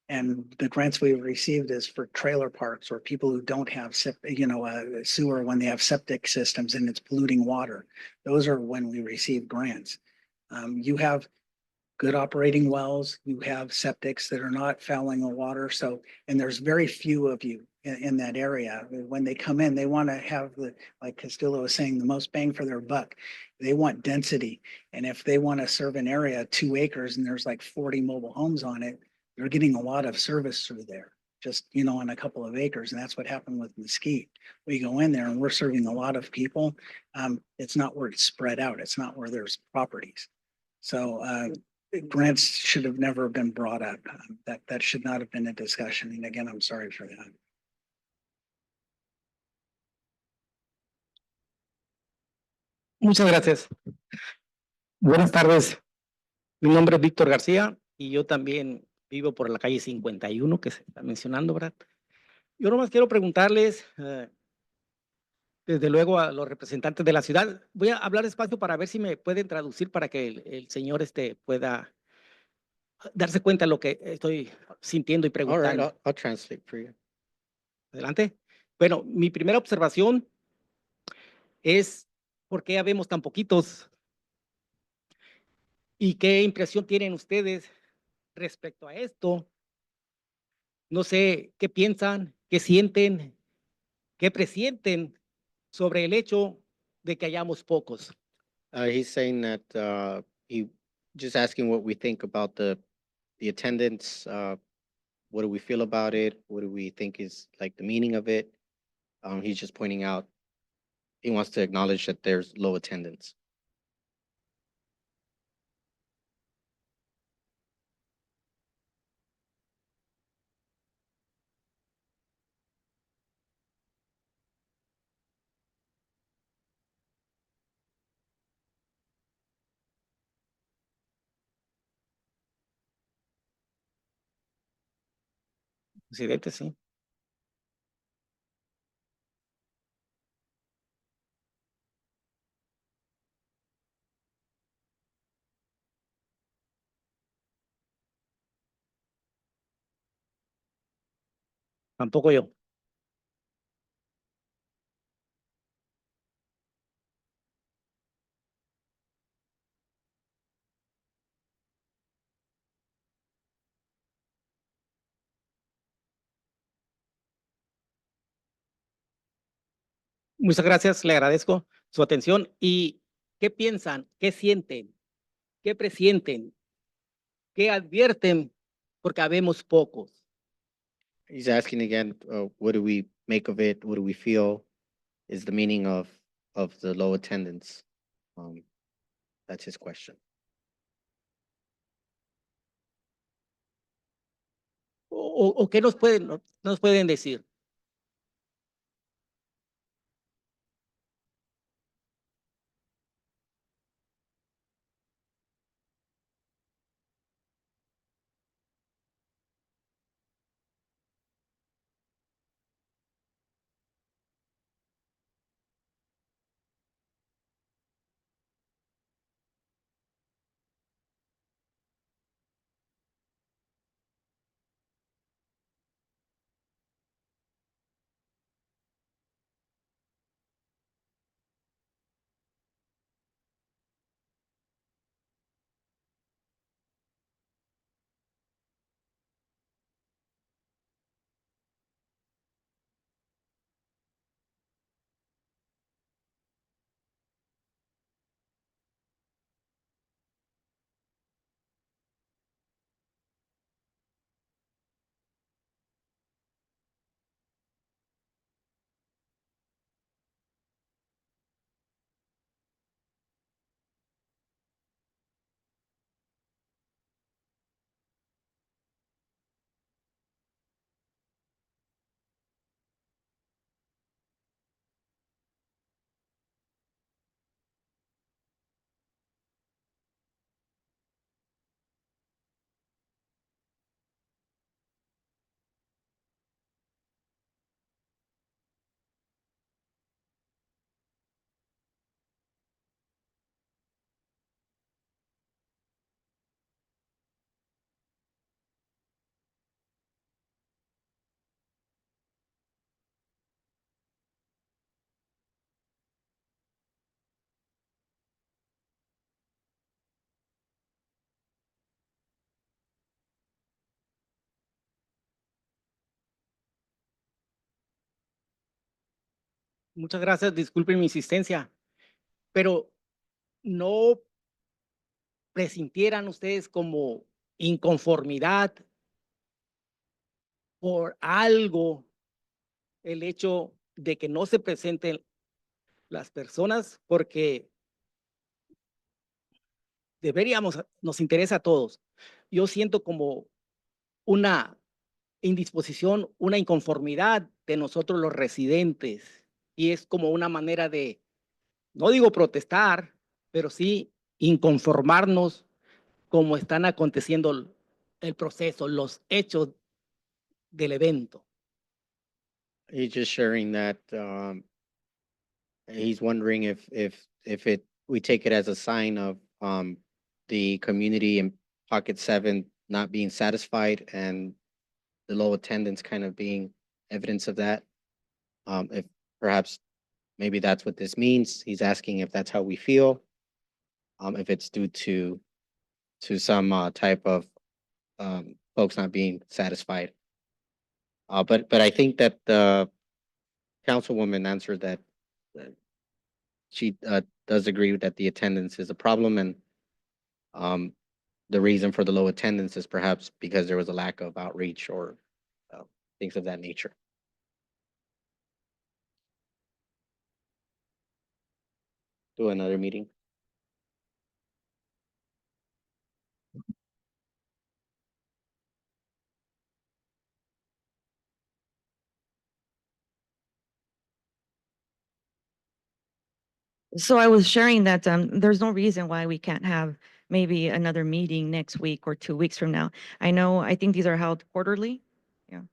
And the grants we've received is for trailer parks or people who don't have sewer when they have septic systems and it's polluting water. Those are when we receive grants. You have good operating wells, you have septics that are not fouling the water. So, and there's very few of you in that area. When they come in, they want to have like Castillo was saying, the most bang for their buck. They want density. And if they want to serve an area 2 acres and there's like 40 mobile homes on it, they're getting a lot of service through there. just, you know, on a couple of acres. And that's what happened with Mesquite. We go in there and we're serving a lot of people. It's not where it's spread out. It's not where there's properties. So grants should have never been brought up. That should not have been a discussion. And again, I'm sorry for that. Muchas gracias. Buenas tardes. Mi nombre es Víctor García y yo también vivo por la calle 51 que se está mencionando, ¿verdad? Yo nomás quiero preguntarles, desde luego a los representantes de la ciudad, voy a hablar despacio para ver si me pueden traducir para que el señor pueda darse cuenta de lo que estoy sintiendo y All right, preguntando. I'll translate for you. Adelante. Bueno, mi primera observación es por qué habemos tan poquitos y qué impresión tienen ustedes respecto a esto. No sé qué piensan, qué sienten, qué presienten sobre el hecho de que hayamos pocos. He's saying that he just asking what we think about the attendance. What do we feel about it? What do we think is like the meaning of it? He's just pointing out. He wants to acknowledge that there's low attendance. Presidente, sí. Tampoco yo. Muchas gracias, le agradezco su atención. ¿Y qué piensan, qué sienten, qué presienten, qué advierten? Porque habemos pocos. He's asking again, what do we make of it? What do we feel is the meaning of the low attendance? That's his question. ¿O qué nos pueden decir? Muchas gracias, disculpen mi insistencia, pero ¿no presintieran ustedes como inconformidad por algo el hecho de que no se presenten las personas porque nos interesa a todos. Yo siento como una indisposición, una inconformidad de nosotros los residentes y es como una manera de, no digo protestar, pero sí inconformarnos como están aconteciendo el proceso, los hechos del evento. He's just sharing that, he's wondering if we take it as a sign of, the community in Pocket 7 not being satisfied and the low attendance kind of being evidence of that. If perhaps maybe that's what this means. He's asking if that's how we feel. If it's due to some type of folks not being satisfied. But I think that the councilwoman answered that she does agree that the attendance is a problem and the reason for the low attendance is perhaps because there was a lack of outreach or things of that nature. Do another meeting. So I was sharing that there's no reason why we can't have maybe another meeting next week or 2 weeks from now. I think these are held quarterly. Yeah.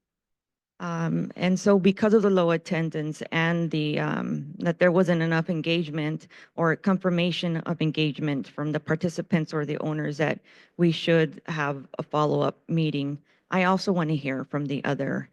And so because of the low attendance and that there wasn't enough engagement or confirmation of engagement from the participants or the owners that we should have a follow-up meeting, I also want to hear from the other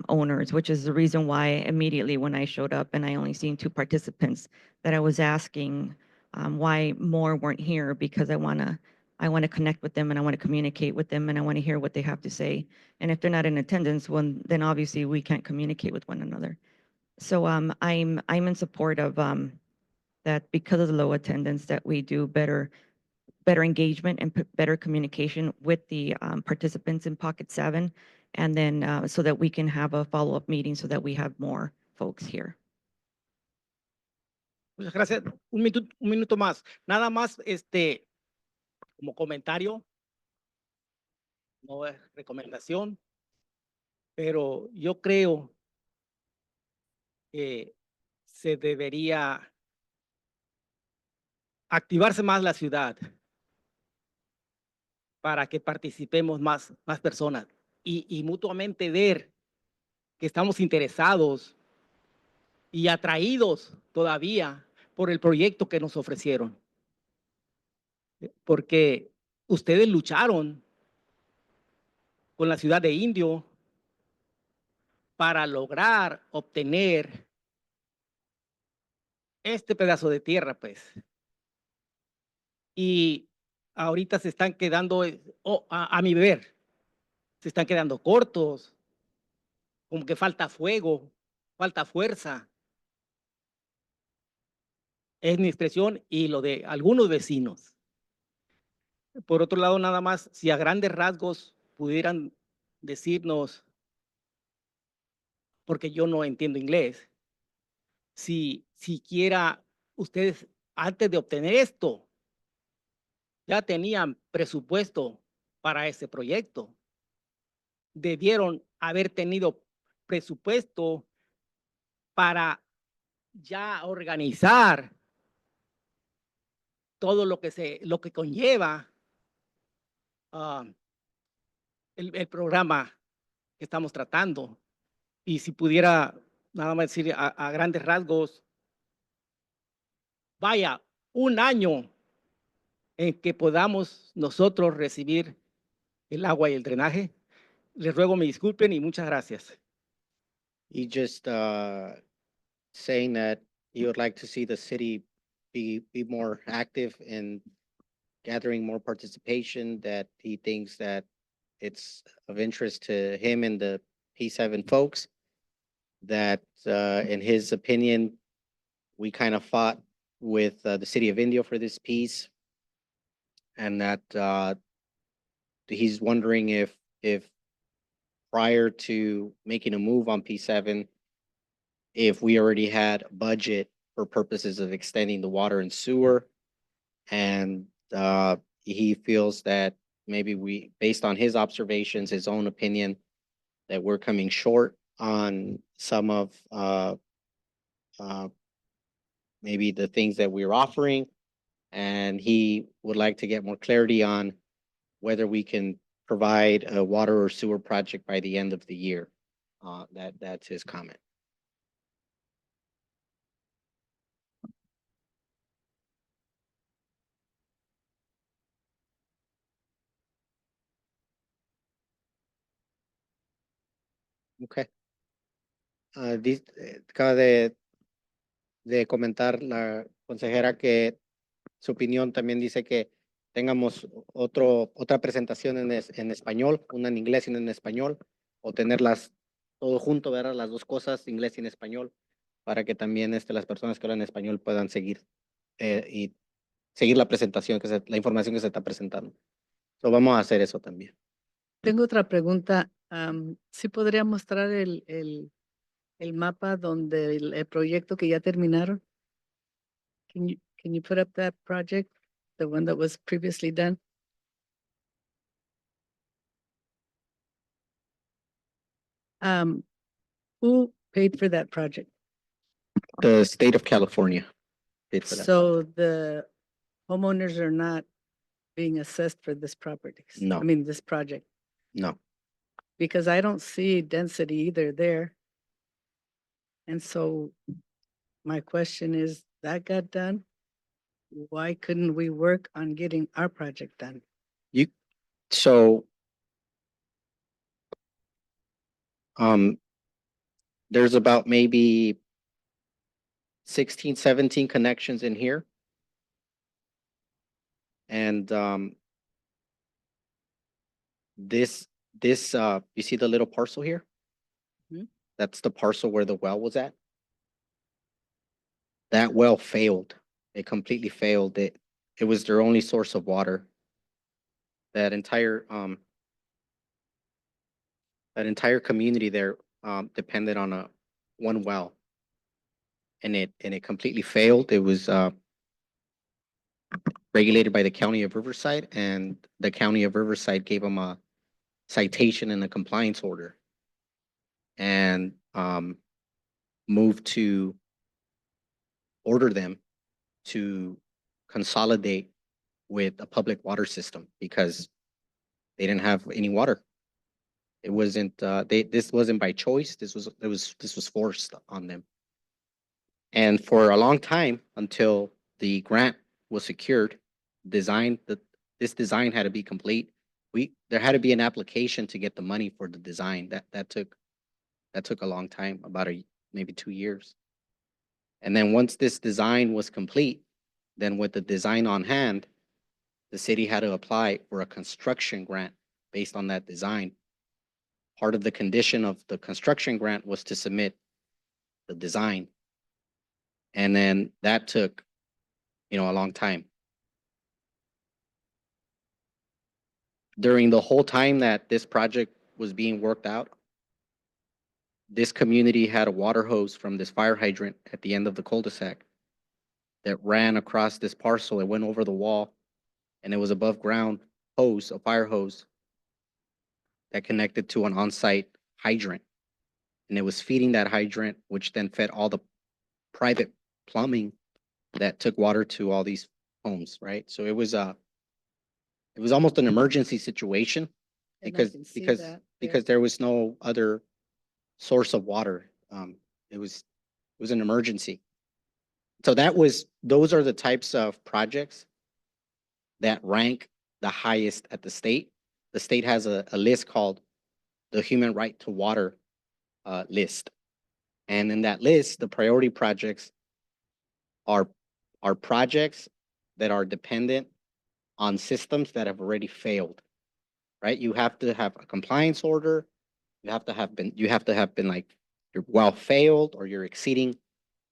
owners, which is the reason why immediately when I showed up and I only seen 2 participants, that I was asking why more weren't here, because I want to connect with them and I want to communicate with them and I want to hear what they have to say. And if they're not in attendance, well, then obviously we can't communicate with one another. So I'm in support of that, because of the low attendance, that we do better engagement and better communication with the participants in Pocket 7, and then so that we can have a follow-up meeting so that we have more folks here. Muchas gracias. Un minuto más. Nada más, como comentario, no es recomendación, pero yo creo que se debería activarse más la ciudad para que participemos más personas y mutuamente ver que estamos interesados y atraídos todavía por el proyecto que nos ofrecieron. Porque ustedes lucharon con la ciudad de Indio para lograr obtener este pedazo de tierra, pues. Y ahorita se están quedando, a mi ver, se están quedando cortos, como que falta fuego, falta fuerza. Es mi expresión y lo de algunos vecinos. Por otro lado, nada más, si a grandes rasgos pudieran decirnos, porque yo no entiendo inglés, si siquiera ustedes antes de obtener esto ya tenían presupuesto para ese proyecto. Debieron haber tenido presupuesto para ya organizar todo lo que conlleva el programa que estamos tratando. Y si pudiera nada más decir a grandes rasgos, vaya, un año en que podamos nosotros recibir el agua y el drenaje. Les ruego me disculpen y muchas gracias. He just saying that he would like to see the city be more active in gathering more participation, that he thinks that it's of interest to him and the P7 folks, that in his opinion, we kind of fought with the city of Indio for this piece, and that he's wondering if prior to making a move on P7, if we already had budget for purposes of extending the water and sewer. And he feels that maybe we, based on his observations, his own opinion, that we're coming short on some of maybe the things that we're offering. And he would like to get more clarity on whether we can provide a water or sewer project by the end of the year. That's his comment. Okay. Acaba de comentar la consejera que su opinión también dice que tengamos otra presentación en español, una en inglés y una en español, o tenerlas todo junto, ¿verdad? Las dos cosas, inglés y en español, para que también las personas que hablan español puedan seguir y seguir la presentación, la información que se está presentando. So, vamos a hacer eso también. Tengo otra pregunta. ¿Sí podría mostrar el mapa donde el proyecto que ya terminaron? Can you put up that project, the one that was previously done? Who paid for that project? The state of California paid for that. So the homeowners are not being assessed for this property? No. I mean, this project, No. because I don't see density either there. And so my question is, that got done? Why couldn't we work on getting our project done? So there's about maybe 16, 17 connections in here. And this you see the little parcel here? Mhm. That's the parcel where the well was at. That well failed. It completely failed. It was their only source of water. That entire community there depended on one well. And it completely failed. It was regulated by the county of Riverside, and the county of Riverside gave them a citation and a compliance order, and moved to order them to consolidate with a public water system because they didn't have any water. It wasn't this wasn't by choice. This was forced on them. And for a long time, until the grant was secured, this design had to be complete. There had to be an application to get the money for the design. That took a long time, about maybe 2 years. And then once this design was complete, then with the design on hand, the city had to apply for a construction grant based on that design. Part of the condition of the construction grant was to submit the design. And then that took, a long time. During the whole time that this project was being worked out, this community had a water hose from this fire hydrant at the end of the cul-de-sac that ran across this parcel. It went over the wall, and it was above ground hose, a fire hose that connected to an on-site hydrant. And it was feeding that hydrant, which then fed all the private plumbing that took water to all these homes, right? So it was almost an emergency situation And I because can see because that, because yes. there was no other source of water. It was an emergency. So those are the types of projects that rank the highest at the state. The state has a list called the Human Right to Water list. And in that list, the priority projects are projects that are dependent on systems that have already failed, right? You have to have a compliance order. You have to have been like your well failed, or you're exceeding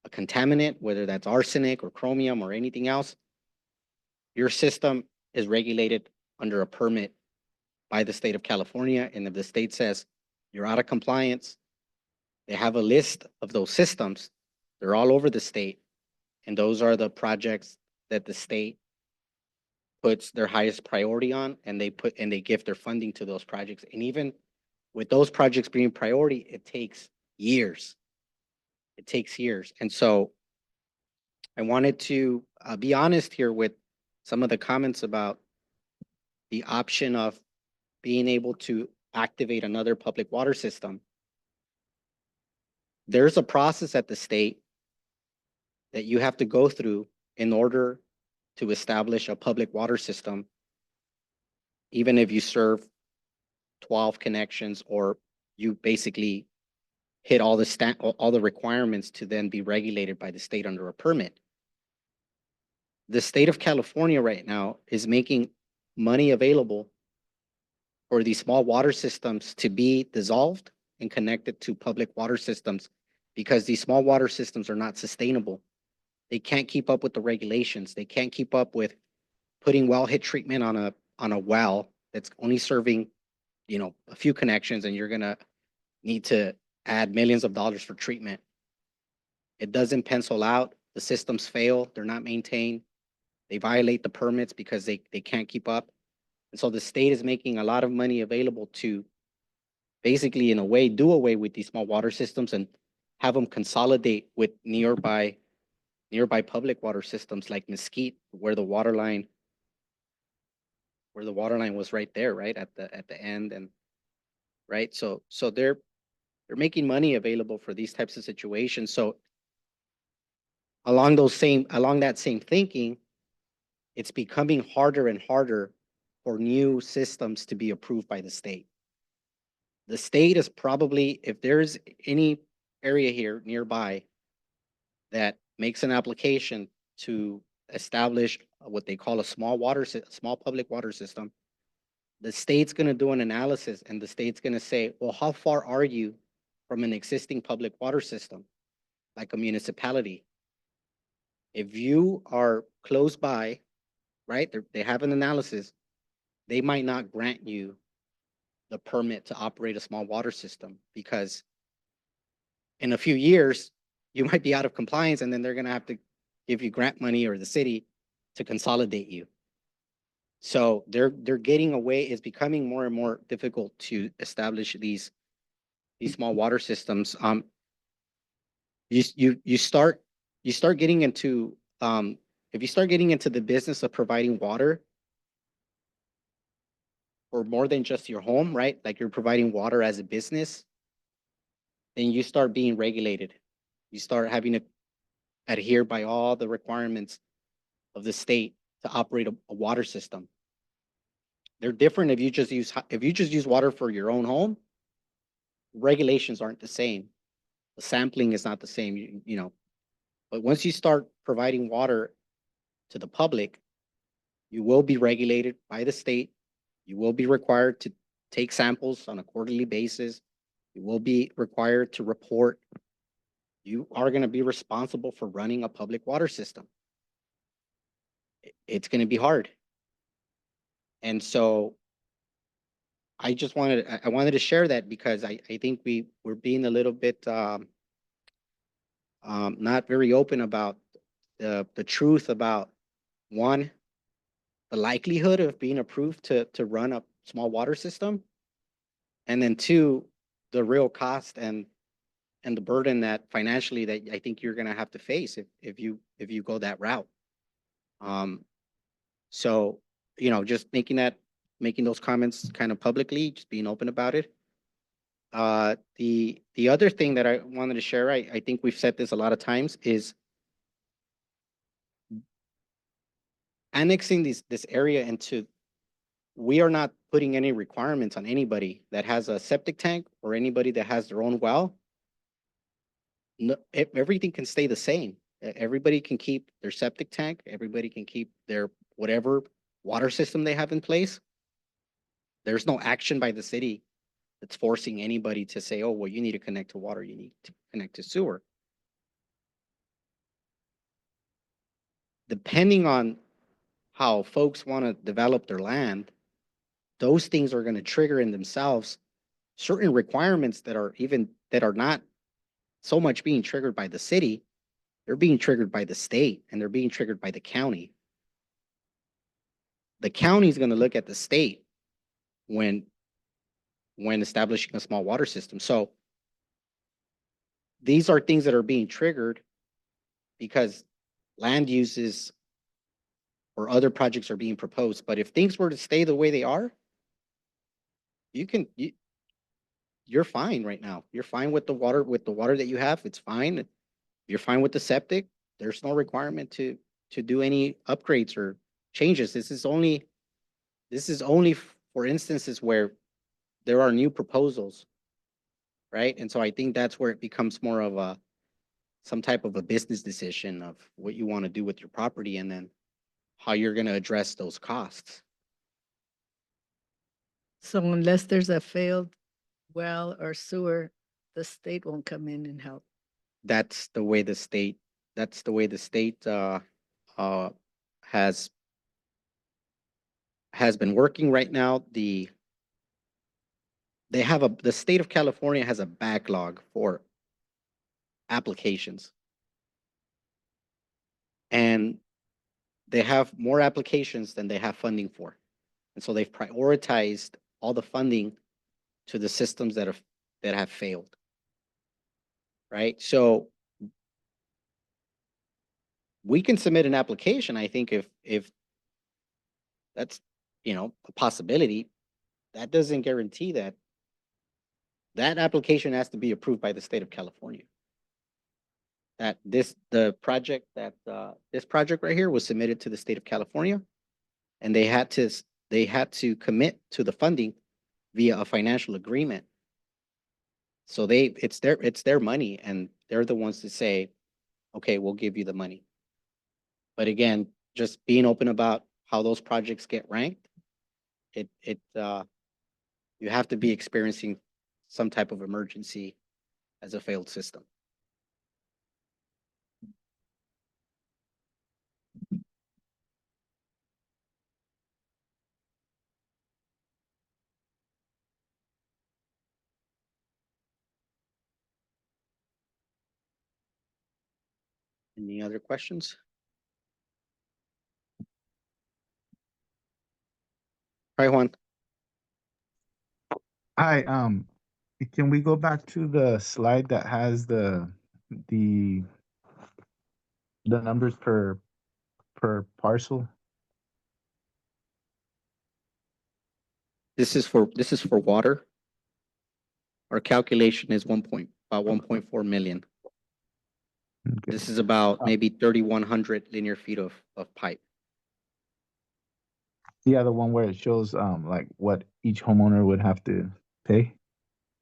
a contaminant, whether that's arsenic or chromium or anything else. Your system is regulated under a permit by the state of California. And if the state says You're out of compliance. They have a list of those systems. They're all over the state. And those are the projects that the state puts their highest priority on, and they give their funding to those projects. And even with those projects being priority, it takes years. It takes years. And so I wanted to be honest here with some of the comments about the option of being able to activate another public water system. There's a process at the state that you have to go through in order to establish a public water system, even if you serve 12 connections or you basically hit all the requirements to then be regulated by the state under a permit. The state of California right now is making money available for these small water systems to be dissolved and connected to public water systems because these small water systems are not sustainable. They can't keep up with the regulations. They can't keep up with putting wellhead treatment on a well that's only serving, a few connections, and you're gonna need to add millions of dollars for treatment. It doesn't pencil out. The systems fail. They're not maintained. They violate the permits because they can't keep up. And so the state is making a lot of money available to basically, in a way, do away with these small water systems and have them consolidate with nearby public water systems like Mesquite, where the water line was right there, right at the end, and right. So they're making money available for these types of situations. So along that same thinking, it's becoming harder and harder for new systems to be approved by the state. The state is probably, if there's any area here nearby that makes an application to establish what they call a small public water system, the state's going to do an analysis and the state's going to say, well, how far are you from an existing public water system, like a municipality? If you are close by, right, they have an analysis, they might not grant you the permit to operate a small water system because in a few years, you might be out of compliance and then they're going to have to give you grant money or the city to consolidate you. So they're getting away. It's becoming more and more difficult to establish these small water systems. You start getting into if you start getting into the business of providing water for more than just your home, right? Like you're providing water as a business, then you start being regulated. You start having to adhere by all the requirements of the state to operate a water system. They're different if you just use water for your own home. Regulations aren't the same. The sampling is not the same, But once you start providing water to the public, you will be regulated by the state. You will be required to take samples on a quarterly basis. You will be required to report. You are going to be responsible for running a public water system. It's going to be hard. And so I wanted to share that because I think we're being a little bit not very open about the truth about, one, the likelihood of being approved to run a small water system, and then two, the real cost and the burden that financially that I think you're going to have to face if you go that route. So just making those comments kind of publicly, just being open about it. The other thing that I wanted to share, I think we've said this a lot of times, is annexing this area into, we are not putting any requirements on anybody that has a septic tank or anybody that has their own well. No, everything can stay the same. Everybody can keep their septic tank. Everybody can keep their whatever water system they have in place. There's no action by the city that's forcing anybody to say, oh, well, you need to connect to water, you need to connect to sewer. Depending on how folks want to develop their land, those things are going to trigger in themselves certain requirements that are not so much being triggered by the city, they're being triggered by the state and they're being triggered by the county. The county is going to look at the state when establishing a small water system. So these are things that are being triggered because land uses or other projects are being proposed. But if things were to stay the way they are, you're fine right now. You're fine with the water that you have. It's fine. You're fine with the septic. There's no requirement to do any upgrades or changes. This is only for instances where there are new proposals, right? And so I think that's where it becomes more of some type of a business decision of what you want to do with your property and then how you're going to address those costs. So unless there's a failed well or sewer, the state won't come in and help. That's the way the state has been working right now. The state of California has a backlog for applications. And they have more applications than they have funding for. And so they've prioritized all the funding to the systems that have failed. Right? So we can submit an application, I think, if that's, a possibility. That doesn't guarantee that application has to be approved by the state of California. This project right here was submitted to the state of California, and they had to commit to the funding via a financial agreement. So it's their money, and they're the ones to say, okay, we'll give you the money. But again, just being open about how those projects get ranked, you have to be experiencing some type of emergency as a failed system. Any other questions? Hi, Juan. Hi, can we go back to the slide that has the numbers per parcel? This is for water. Our calculation is about 1.4 million. Okay. This is about maybe 3,100 linear feet of pipe. Yeah, the one where it shows like what each homeowner would have to pay.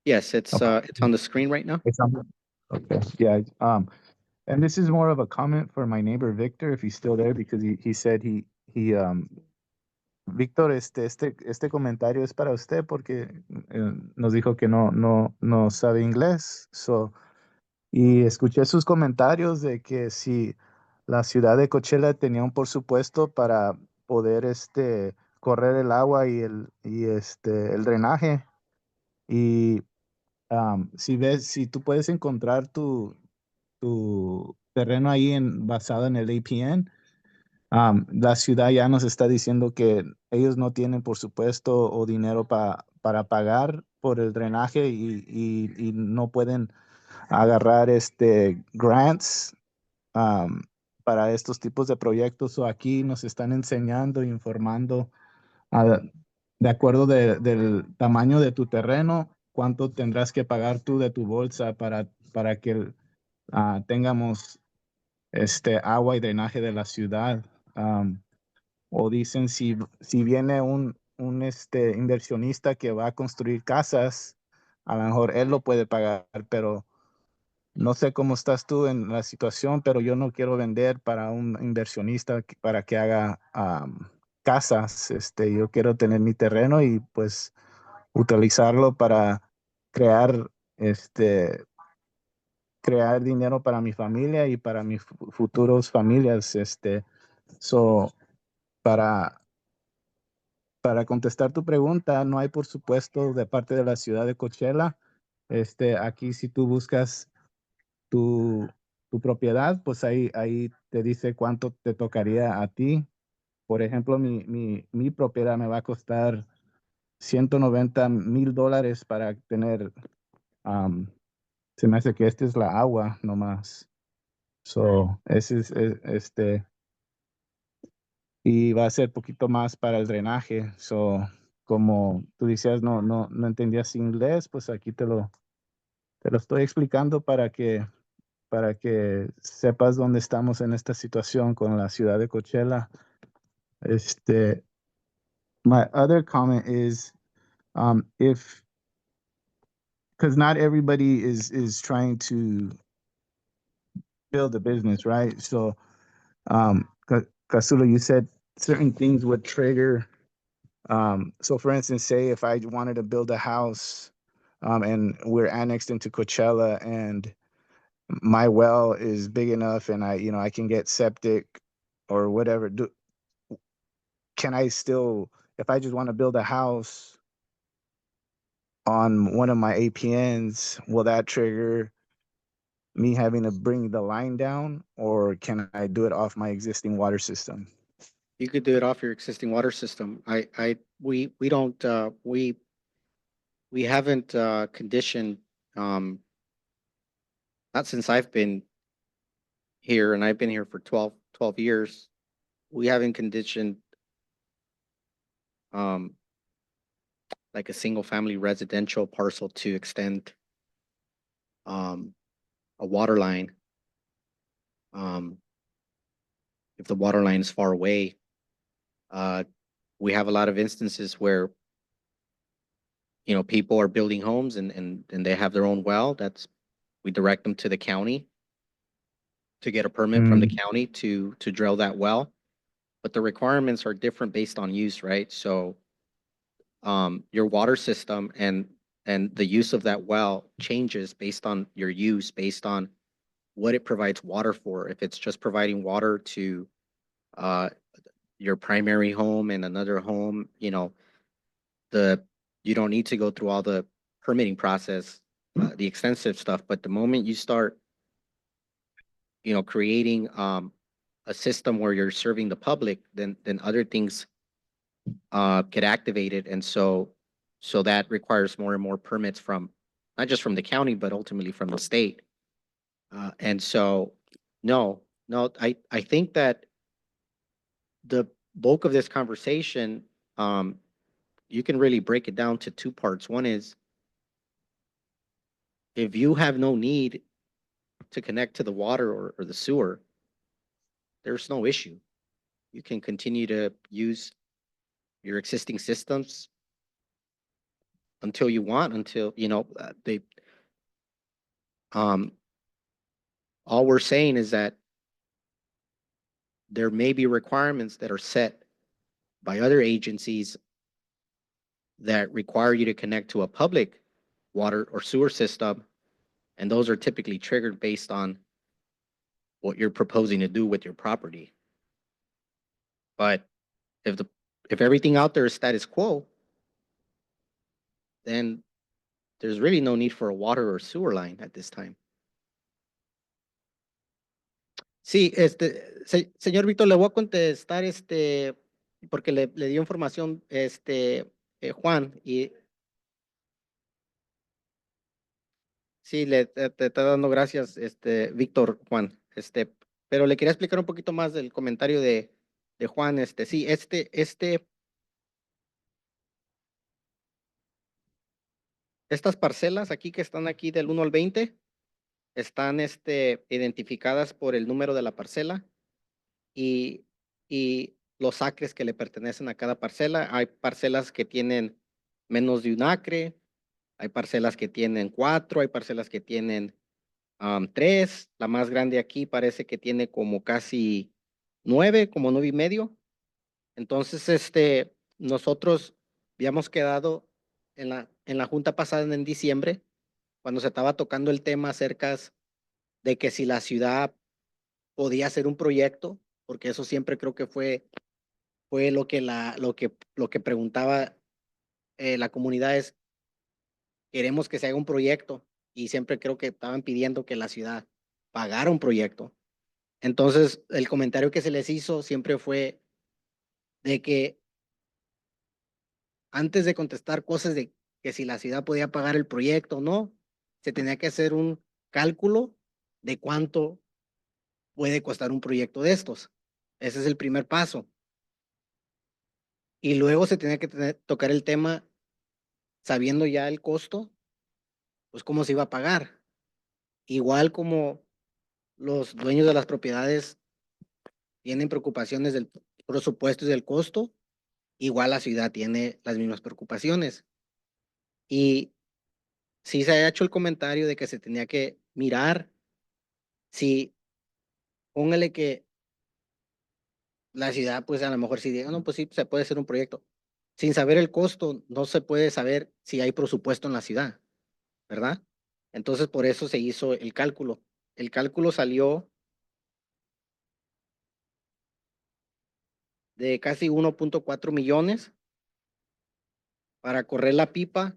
Yes, it's Okay. it's on the screen right now. It's on. Okay. Yeah. And this is more of a comment for my neighbor Victor, if he's still there, because he said he Víctor, este comentario es para usted porque nos dijo que no sabe inglés. Y escuché sus comentarios de que si la ciudad de Coachella tenía un presupuesto para poder correr el agua y el drenaje. Y si tú puedes encontrar tu terreno ahí basado en el APN. La ciudad ya nos está diciendo que ellos no tienen por supuesto o dinero para pagar por el drenaje y no pueden agarrar grants para estos tipos de proyectos. O aquí nos están enseñando, informando de acuerdo del tamaño de tu terreno, cuánto tendrás que pagar tú de tu bolsa para que tengamos agua y drenaje de la ciudad. O dicen si viene un inversionista que va a construir casas, a lo mejor él lo puede pagar, pero no sé cómo estás tú en la situación, pero yo no quiero vender para un inversionista para que haga casas. Yo quiero tener mi terreno y pues utilizarlo para crear crear dinero para mi familia y para mis futuros familias. So, para para contestar tu pregunta, no hay por supuesto de parte de la ciudad de Coachella. Aquí si tú buscas tu, tu propiedad, pues ahí te dice cuánto te tocaría a ti. Por ejemplo, mi propiedad me va a costar $190,000 para tener, am, se me hace que esta es la agua nomás. So, ese es, y va a ser poquito más para el drenaje. So, como tú decías, no entendías inglés, pues aquí te lo estoy explicando para que sepas dónde estamos en esta situación con la ciudad de Coachella. My other comment is, if, because not everybody is trying to build a business, right? So, Casula, you said certain things would trigger. So for instance, say if I wanted to build a house, and we're annexed into Coachella and my well is big enough and I can get septic or whatever. Can I still, if I just want to build a house on one of my APNs, will that trigger me having to bring the line down, or can I do it off my existing water system? You could do it off your existing water system. We don't, we haven't, conditioned, not since I've been here, and I've been here for 12 years. We haven't conditioned, um, like a single family residential parcel to extend, a water line. If the water line is far away, we have a lot of instances where, people are building homes and they have their own well. We direct them to the county to get a permit from the county to drill that well. But the requirements are different based on use, right? So, your water system and the use of that well changes based on your use, based on what it provides water for. If it's just providing water to, your primary home and another home, you don't need to go through all the permitting process, the extensive stuff. But the moment you start, creating, a system where you're serving the public, then other things, get activated. And so that requires more and more permits from, not just from the county, but ultimately from the state. And so, no, I think that the bulk of this conversation, you can really break it down to two parts. One is, if you have no need to connect to the water or the sewer, there's no issue. You can continue to use your existing systems until you want, until, all we're saying is that there may be requirements that are set by other agencies that require you to connect to a public water or sewer system. And those are typically triggered based on what you're proposing to do with your property. But if everything out there is status quo, then there's really no need for a water or sewer line at this time. Sí, señor Víctor, le voy a contestar, porque le dio información, Juan, y sí, te está dando gracias, Víctor, Juan, pero le quería explicar un poquito más del comentario de Juan, sí, estas parcelas aquí que están aquí del 1 al 20 están, identificadas por el número de la parcela y los acres que le pertenecen a cada parcela. Hay parcelas que tienen menos de un acre, hay parcelas que tienen 4, hay parcelas que tienen 3. La más grande aquí parece que tiene como casi 9, como 9.5. Entonces, nosotros habíamos quedado en la junta pasada en diciembre, cuando se estaba tocando el tema acerca de que si la ciudad podía hacer un proyecto, porque eso siempre creo que fue fue lo que preguntaba la comunidad es, queremos que se haga un proyecto y siempre creo que estaban pidiendo que la ciudad pagara un proyecto. Entonces, el comentario que se les hizo siempre fue de que antes de contestar cosas de que si la ciudad podía pagar el proyecto o no, se tenía que hacer un cálculo de cuánto puede costar un proyecto de estos. Ese es el primer paso. Y luego se tenía que tocar el tema, sabiendo ya el costo, pues cómo se iba a pagar. Igual como los dueños de las propiedades tienen preocupaciones del presupuesto y del costo, igual la ciudad tiene las mismas preocupaciones. Y sí se ha hecho el comentario de que se tenía que mirar si, póngale que la ciudad, pues a lo mejor si diga, no, pues sí, se puede hacer un proyecto. Sin saber el costo, no se puede saber si hay presupuesto en la ciudad, ¿verdad? Entonces, por eso se hizo el cálculo. El cálculo salió de casi 1.4 millones para correr la pipa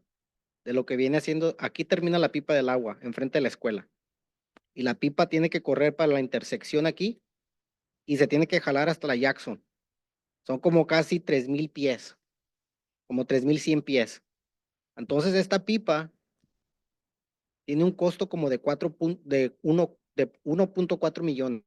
de lo que viene haciendo. Aquí termina la pipa del agua, enfrente de la escuela. Y la pipa tiene que correr para la intersección aquí y se tiene que jalar hasta la Jackson. Son como casi 3,000 pies, como 3,100 pies. Entonces, esta pipa tiene un costo como de 1.4 millones.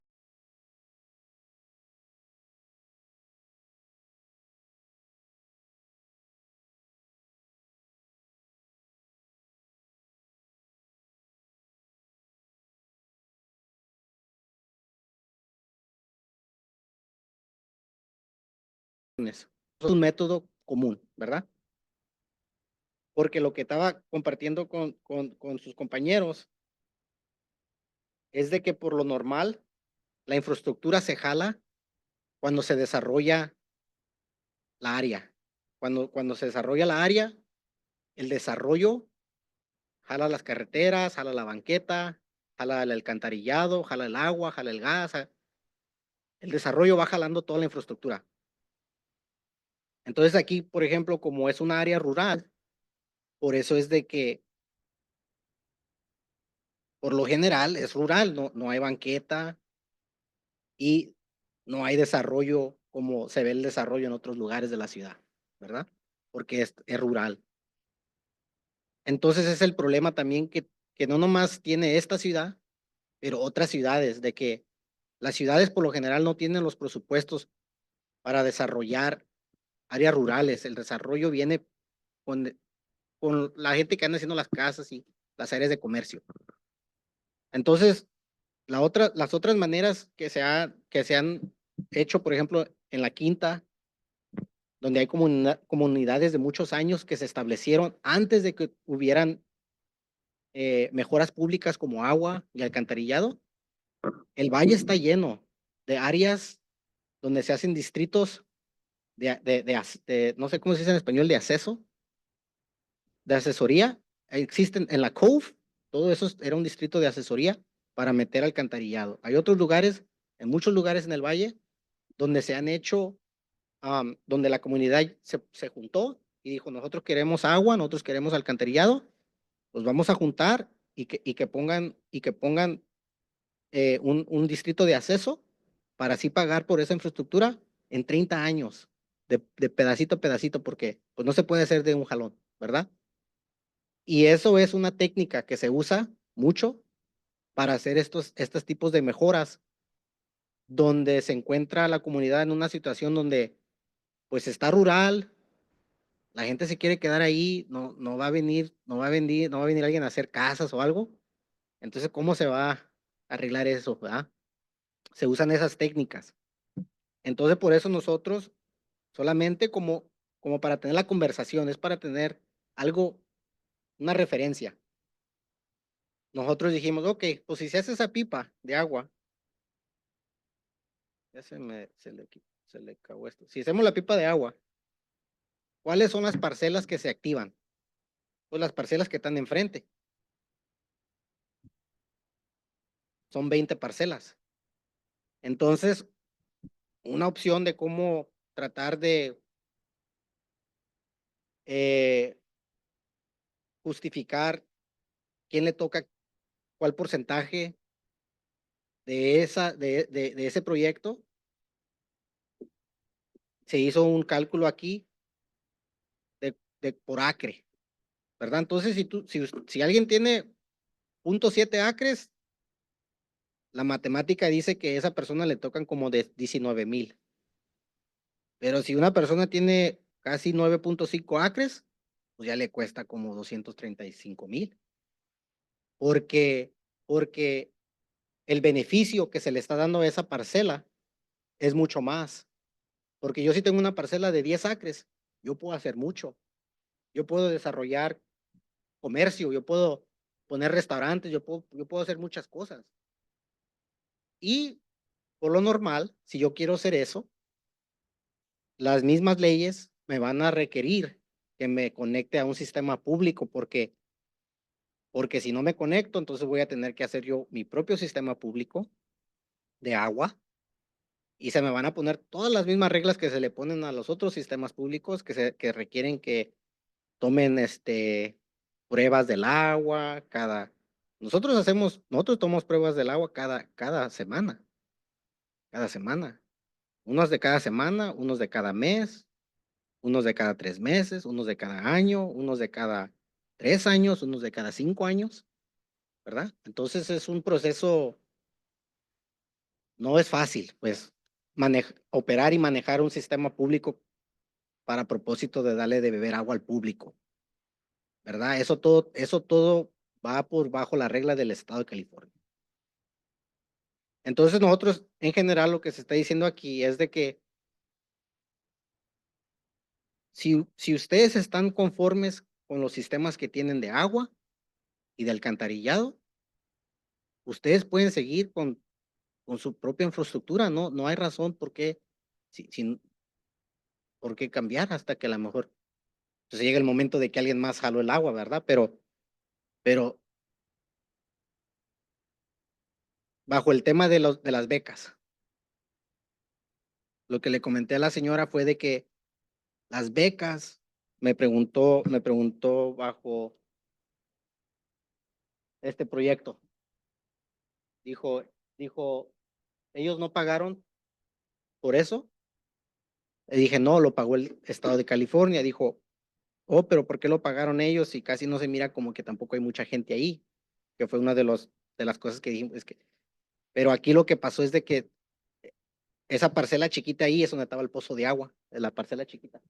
Es un método común, ¿verdad? Porque lo que estaba compartiendo con sus compañeros es de que por lo normal la infraestructura se jala cuando se desarrolla la área. Cuando se desarrolla la área, el desarrollo jala las carreteras, jala la banqueta, jala el alcantarillado, jala el agua, jala el gas. El desarrollo va jalando toda la infraestructura. Entonces aquí, por ejemplo, como es un área rural, por eso es de que por lo general es rural, no hay banqueta y no hay desarrollo como se ve el desarrollo en otros lugares de la ciudad, ¿verdad? Porque es rural. Entonces es el problema también que no nomás tiene esta ciudad, pero otras ciudades, de que las ciudades por lo general no tienen los presupuestos para desarrollar áreas rurales. El desarrollo viene con la gente que anda haciendo las casas y las áreas de comercio. Entonces, las otras maneras que se han hecho, por ejemplo, en la Quinta, donde hay comunidades de muchos años que se establecieron antes de que hubieran mejoras públicas como agua y alcantarillado, el valle está lleno de áreas donde se hacen distritos no sé cómo se dice en español, de acceso, de asesoría. Existen en la Cove, todo eso era un distrito de asesoría para meter alcantarillado. Hay otros lugares, en muchos lugares en el valle, donde se han hecho, donde la comunidad se juntó y dijo, nosotros queremos agua, nosotros queremos alcantarillado, los vamos a juntar y que pongan un distrito de acceso para así pagar por esa infraestructura en 30 años, de pedacito a pedacito, porque pues no se puede hacer de un jalón, ¿verdad? Y eso es una técnica que se usa mucho para hacer estos tipos de mejoras, donde se encuentra la comunidad en una situación donde pues está rural, la gente se quiere quedar ahí, no va a venir, no va a venir alguien a hacer casas o algo. Entonces, ¿cómo se va a arreglar eso, verdad? Se usan esas técnicas. Entonces, por eso nosotros, solamente como para tener la conversación, es para tener algo, una referencia. Nosotros dijimos, ok, pues si se hace esa pipa de agua, ya se le acabó esto. Si hacemos la pipa de agua, ¿cuáles son las parcelas que se activan? Pues las parcelas que están enfrente. Son 20 parcelas. Entonces, una opción de cómo tratar de eh, justificar quién le toca cuál porcentaje de ese proyecto. Se hizo un cálculo aquí por acre, ¿verdad? Entonces, si alguien tiene 0.7 acres, la matemática dice que a esa persona le tocan como de 19,000. Pero si una persona tiene casi 9.5 acres, pues ya le cuesta como 235,000. Porque, porque el beneficio que se le está dando a esa parcela es mucho más. Porque yo si tengo una parcela de 10 acres, yo puedo hacer mucho. Yo puedo desarrollar comercio, yo puedo poner restaurantes, yo puedo hacer muchas cosas. Y por lo normal, si yo quiero hacer eso, las mismas leyes me van a requerir que me conecte a un sistema público porque si no me conecto, entonces voy a tener que hacer yo mi propio sistema público de agua y se me van a poner todas las mismas reglas que se le ponen a los otros sistemas públicos que requieren que tomen pruebas del agua nosotros tomamos pruebas del agua cada semana, unos de cada semana, unos de cada mes, unos de cada 3 meses, unos de cada año, unos de cada 3 años, unos de cada 5 años, ¿verdad? Entonces es un proceso, no es fácil, pues, operar y manejar un sistema público para propósito de darle de beber agua al público, ¿verdad? Eso todo va por bajo la regla del estado de California. Entonces nosotros, en general, lo que se está diciendo aquí es de que si ustedes están conformes con los sistemas que tienen de agua y de alcantarillado, ustedes pueden seguir con su propia infraestructura, no hay razón si- sin, por qué cambiar hasta que a lo mejor pues, llegue el momento de que alguien más jaló el agua, ¿verdad? Pero bajo el tema de las becas, lo que le comenté a la señora fue de que las becas, me preguntó bajo este proyecto, dijo, dijo, ellos no pagaron por eso. Le dije, no, lo pagó el estado de California. Dijo, oh, pero ¿por qué lo pagaron ellos? Y casi no se mira como que tampoco hay mucha gente ahí, que fue una de las cosas que dijimos, pero aquí lo que pasó es de que esa parcela chiquita ahí es donde estaba el pozo de agua, la parcela chiquita.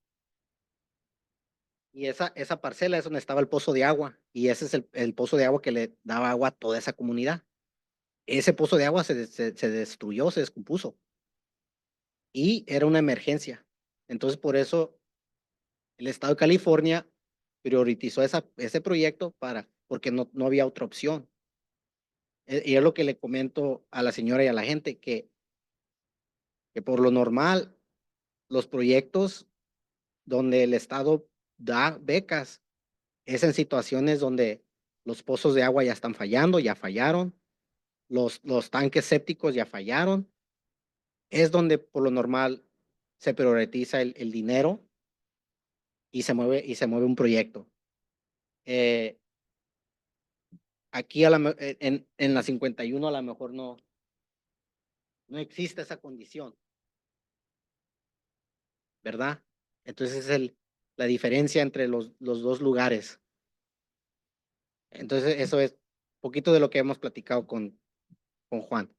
Y esa parcela es donde estaba el pozo de agua, y ese es el pozo de agua que le daba agua a toda esa comunidad. Ese pozo de agua se destruyó, se descompuso, y era una emergencia. Entonces, por eso el estado de California priorizó ese proyecto porque no había otra opción. Y es lo que le comento a la señora y a la gente, que por lo normal, los proyectos donde el estado da becas es en situaciones donde los pozos de agua ya están fallando, ya fallaron, los tanques sépticos ya fallaron, es donde por lo normal se prioriza el dinero y se mueve un proyecto. Aquí en la 51 a lo mejor no existe esa condición, ¿verdad? Entonces es la diferencia entre los dos lugares. Entonces eso es poquito de lo que hemos platicado con Juan.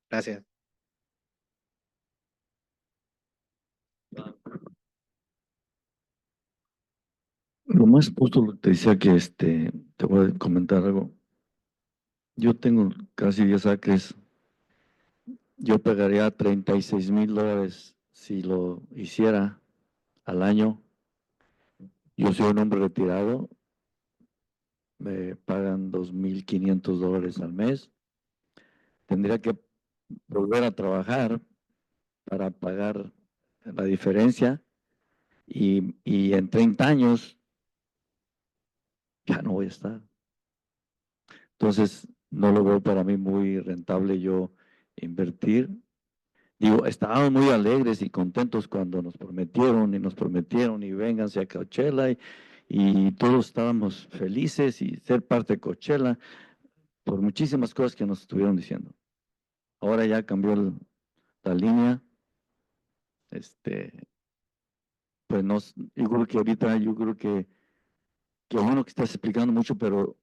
Gracias. Lo más justo lo que te decía que te voy a comentar algo. Yo tengo casi 10 acres. Yo pagaría $36,000 si lo hiciera al año. Yo soy un hombre retirado. Me pagan $2,500 al mes. Tendría que volver a trabajar para pagar la diferencia y en 30 años ya no voy a estar. Entonces, no lo veo para mí muy rentable yo invertir Digo, estábamos muy alegres y contentos cuando nos prometieron y vénganse a Coachella y todos estábamos felices y ser parte de Coachella por muchísimas cosas que nos estuvieron diciendo. Ahora ya cambió la línea. Pues no, yo creo que ahorita, que bueno que estás explicando mucho, pero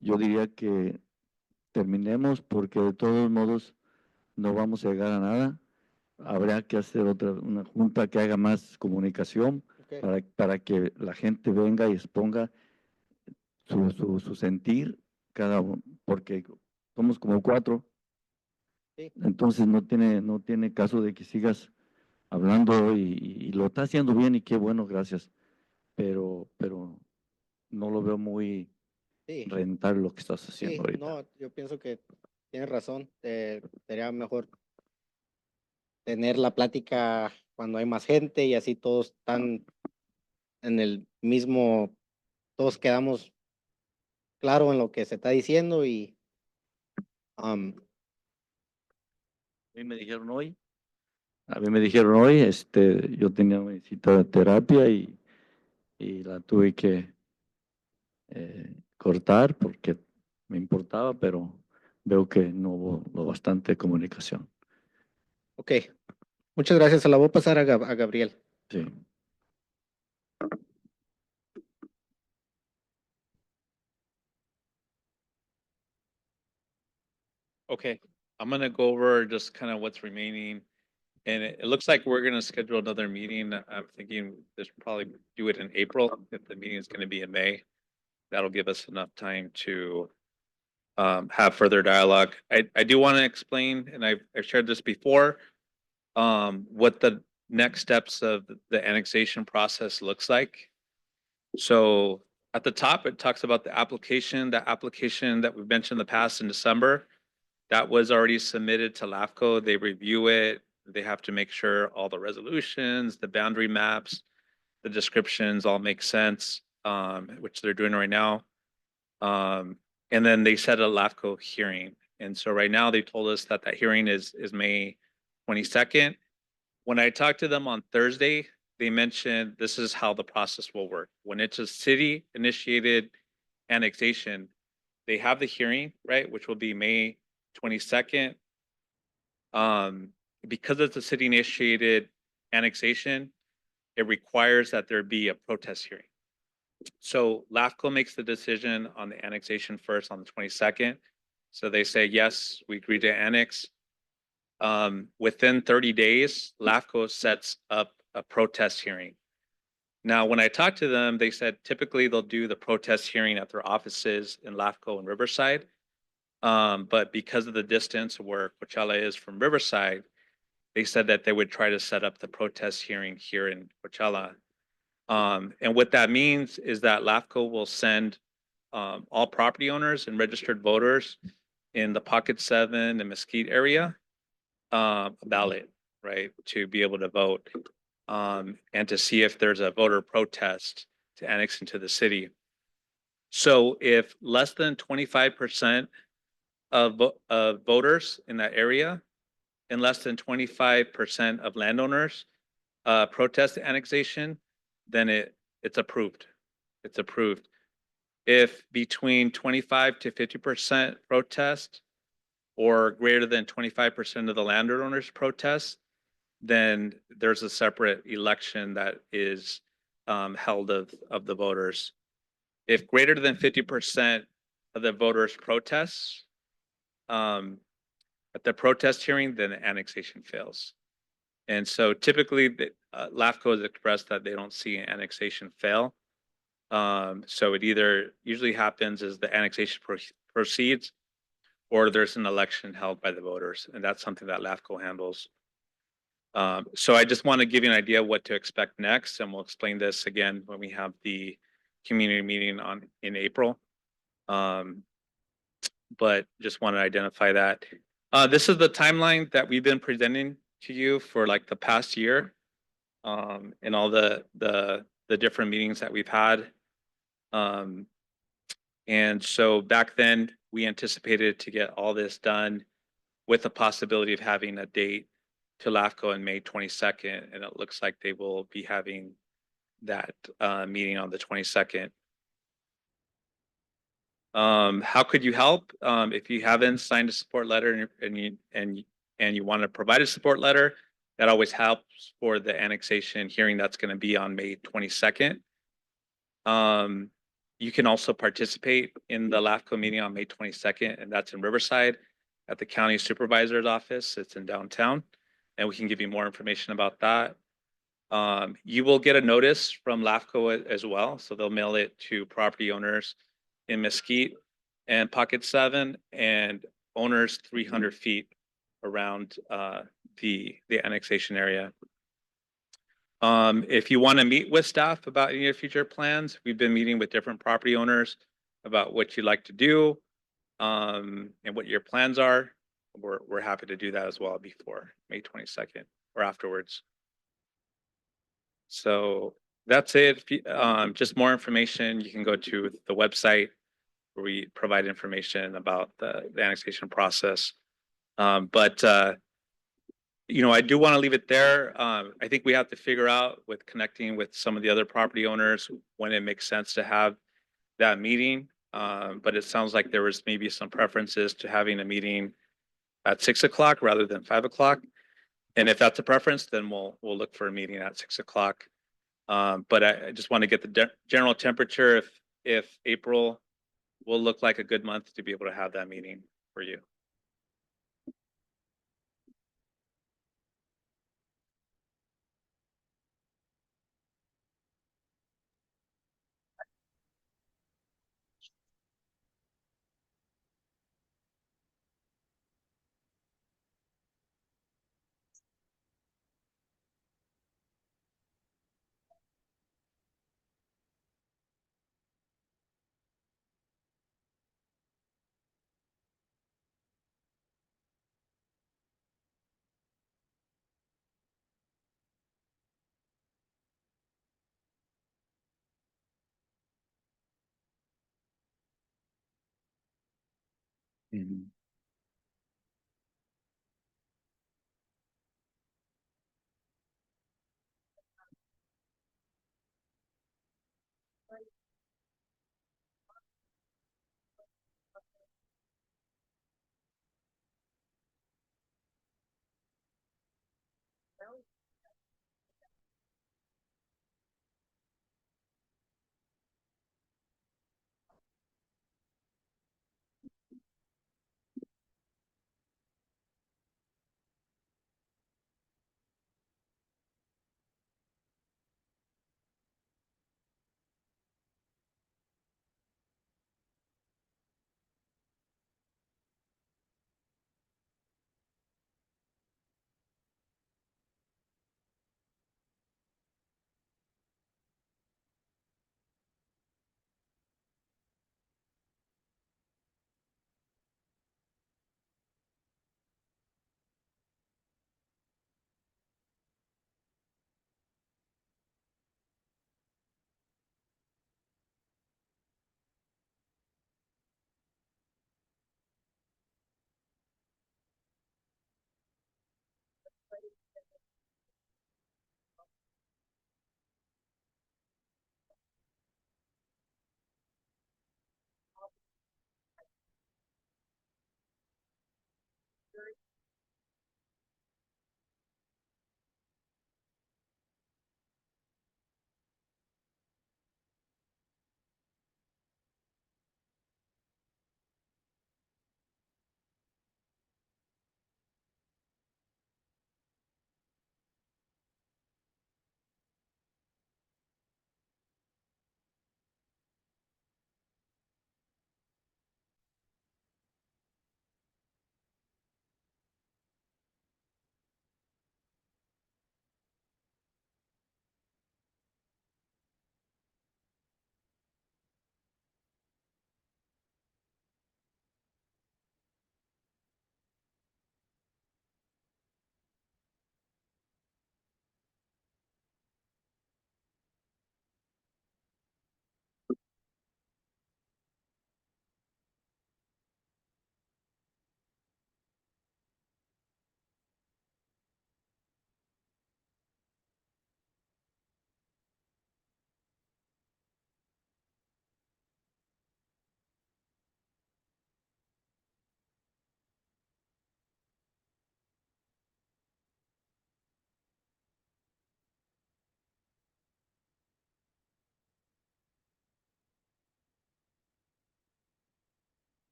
yo diría que terminemos porque de todos modos no vamos a llegar a nada. Habría que hacer una junta que haga más comunicación Ok. para que la gente venga y exponga su sentir cada uno, porque somos como 4, Sí. entonces no tiene caso de que sigas hablando y lo está haciendo bien y qué bueno, gracias, pero no lo veo muy Sí, rentable lo que estás haciendo sí, ahorita. no, yo pienso que tienes razón. Sería mejor tener la plática cuando hay más gente y así todos están en el mismo, todos quedamos claro en lo que se está diciendo y um, A mí me dijeron hoy, yo tenía mi cita de terapia y la tuve que cortar porque me importaba, pero veo que no hubo bastante comunicación. ok, muchas gracias. Se la voy a pasar a, a Gabriel. Sí. Okay, I'm gonna go over just kind of what's remaining. And it looks like we're gonna schedule another meeting. I'm thinking this probably do it in April, if the meeting is gonna be in May. That'll give us enough time to have further dialogue. I do want to explain, and I've shared this before, what the next steps of the annexation process looks like. So at the top, it talks about the application that we've mentioned in the past in December. That was already submitted to LAFCO. They review it. They have to make sure all the resolutions, the boundary maps, the descriptions all make sense, which they're doing right now. And then they set a LAFCO hearing. And so right now they told us that hearing is May 22nd. When I talked to them on Thursday, they mentioned this is how the process will work. When it's a city initiated annexation, they have the hearing, right, which will be May 22nd. Because it's a city initiated annexation, it requires that there be a protest hearing. So LAFCO makes the decision on the annexation first on the 22nd. So they say, yes, we agree to annex. Within 30 days, LAFCO sets up a protest hearing. Now, when I talked to them, they said typically they'll do the protest hearing at their offices in LAFCO and Riverside. But because of the distance where Coachella is from Riverside, they said that they would try to set up the protest hearing here in Coachella. And what that means is that LAFCO will send all property owners and registered voters in the Pocket 7 and Mesquite area a ballot, right, to be able to vote and to see if there's a voter protest to annex into the city. So if less than 25% of voters in that area and less than 25% of landowners protest annexation, then it's approved. It's approved. If between 25 to 50% protest or greater than 25% of the landowners protest, then there's a separate election that is held of the voters. If greater than 50% of the voters protests at the protest hearing, then the annexation fails. And so typically, LAFCO has expressed that they don't see an annexation fail. So it either usually happens as the annexation proceeds, or there's an election held by the voters, and that's something that LAFCO handles. So I just want to give you an idea of what to expect next, and we'll explain this again when we have the community meeting in April. But just want to identify that. This is the timeline that we've been presenting to you for like the past year, and all the different meetings that we've had. And so back then we anticipated to get all this done with the possibility of having a date to LAFCO on May 22nd, and it looks like they will be having that meeting on the 22nd. How could you help? If you haven't signed a support letter and you want to provide a support letter, that always helps for the annexation hearing that's going to be on May 22nd. You can also participate in the LAFCO meeting on May 22nd, and that's in Riverside at the county supervisor's office. It's in downtown, and we can give you more information about that. You will get a notice from LAFCO as well, so they'll mail it to property owners in Mesquite and Pocket 7 and owners 300 feet around the annexation area. If you want to meet with staff about any of future plans, we've been meeting with different property owners about what you'd like to do and what your plans are. We're happy to do that as well before May 22nd or afterwards. So that's it. Just more information, you can go to the website where we provide information about the annexation process. You know, I do want to leave it there. I think we have to figure out with connecting with some of the other property owners when it makes sense to have that meeting. But it sounds like there was maybe some preferences to having a meeting at 6 o'clock rather than 5 o'clock. And if that's a preference, then we'll look for a meeting at 6 o'clock. But I just want to get the general temperature if April will look like a good month to be able to have that meeting for you.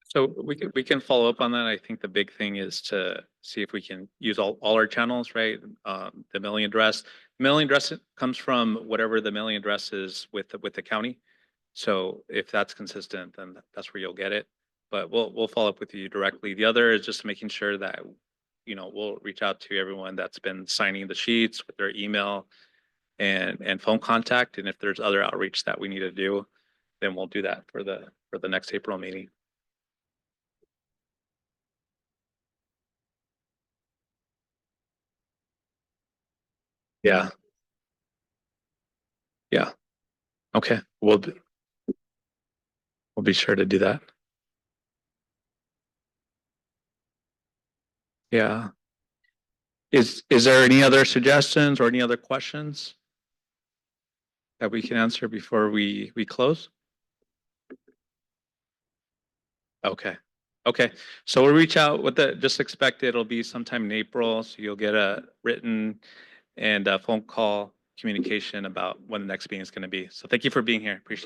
So we can follow up on that. I think the big thing is to see if we can use all our channels, right? The mailing address comes from whatever the mailing address is with the county. So if that's consistent, then that's where you'll get it. But we'll follow up with you directly. The other is just making sure that, we'll reach out to everyone that's been signing the sheets with their email and phone contact. And if there's other outreach that we need to do, then we'll do that for the next April meeting. Yeah. Yeah. Okay. We'll be sure to do that. Yeah. Is there any other suggestions or any other questions that we can answer before we close? Okay. Okay. So we'll reach out with just expect it'll be sometime in April. So you'll get a written and a phone call communication about when the next meeting is going to be. So thank you for being here. Appreciate it.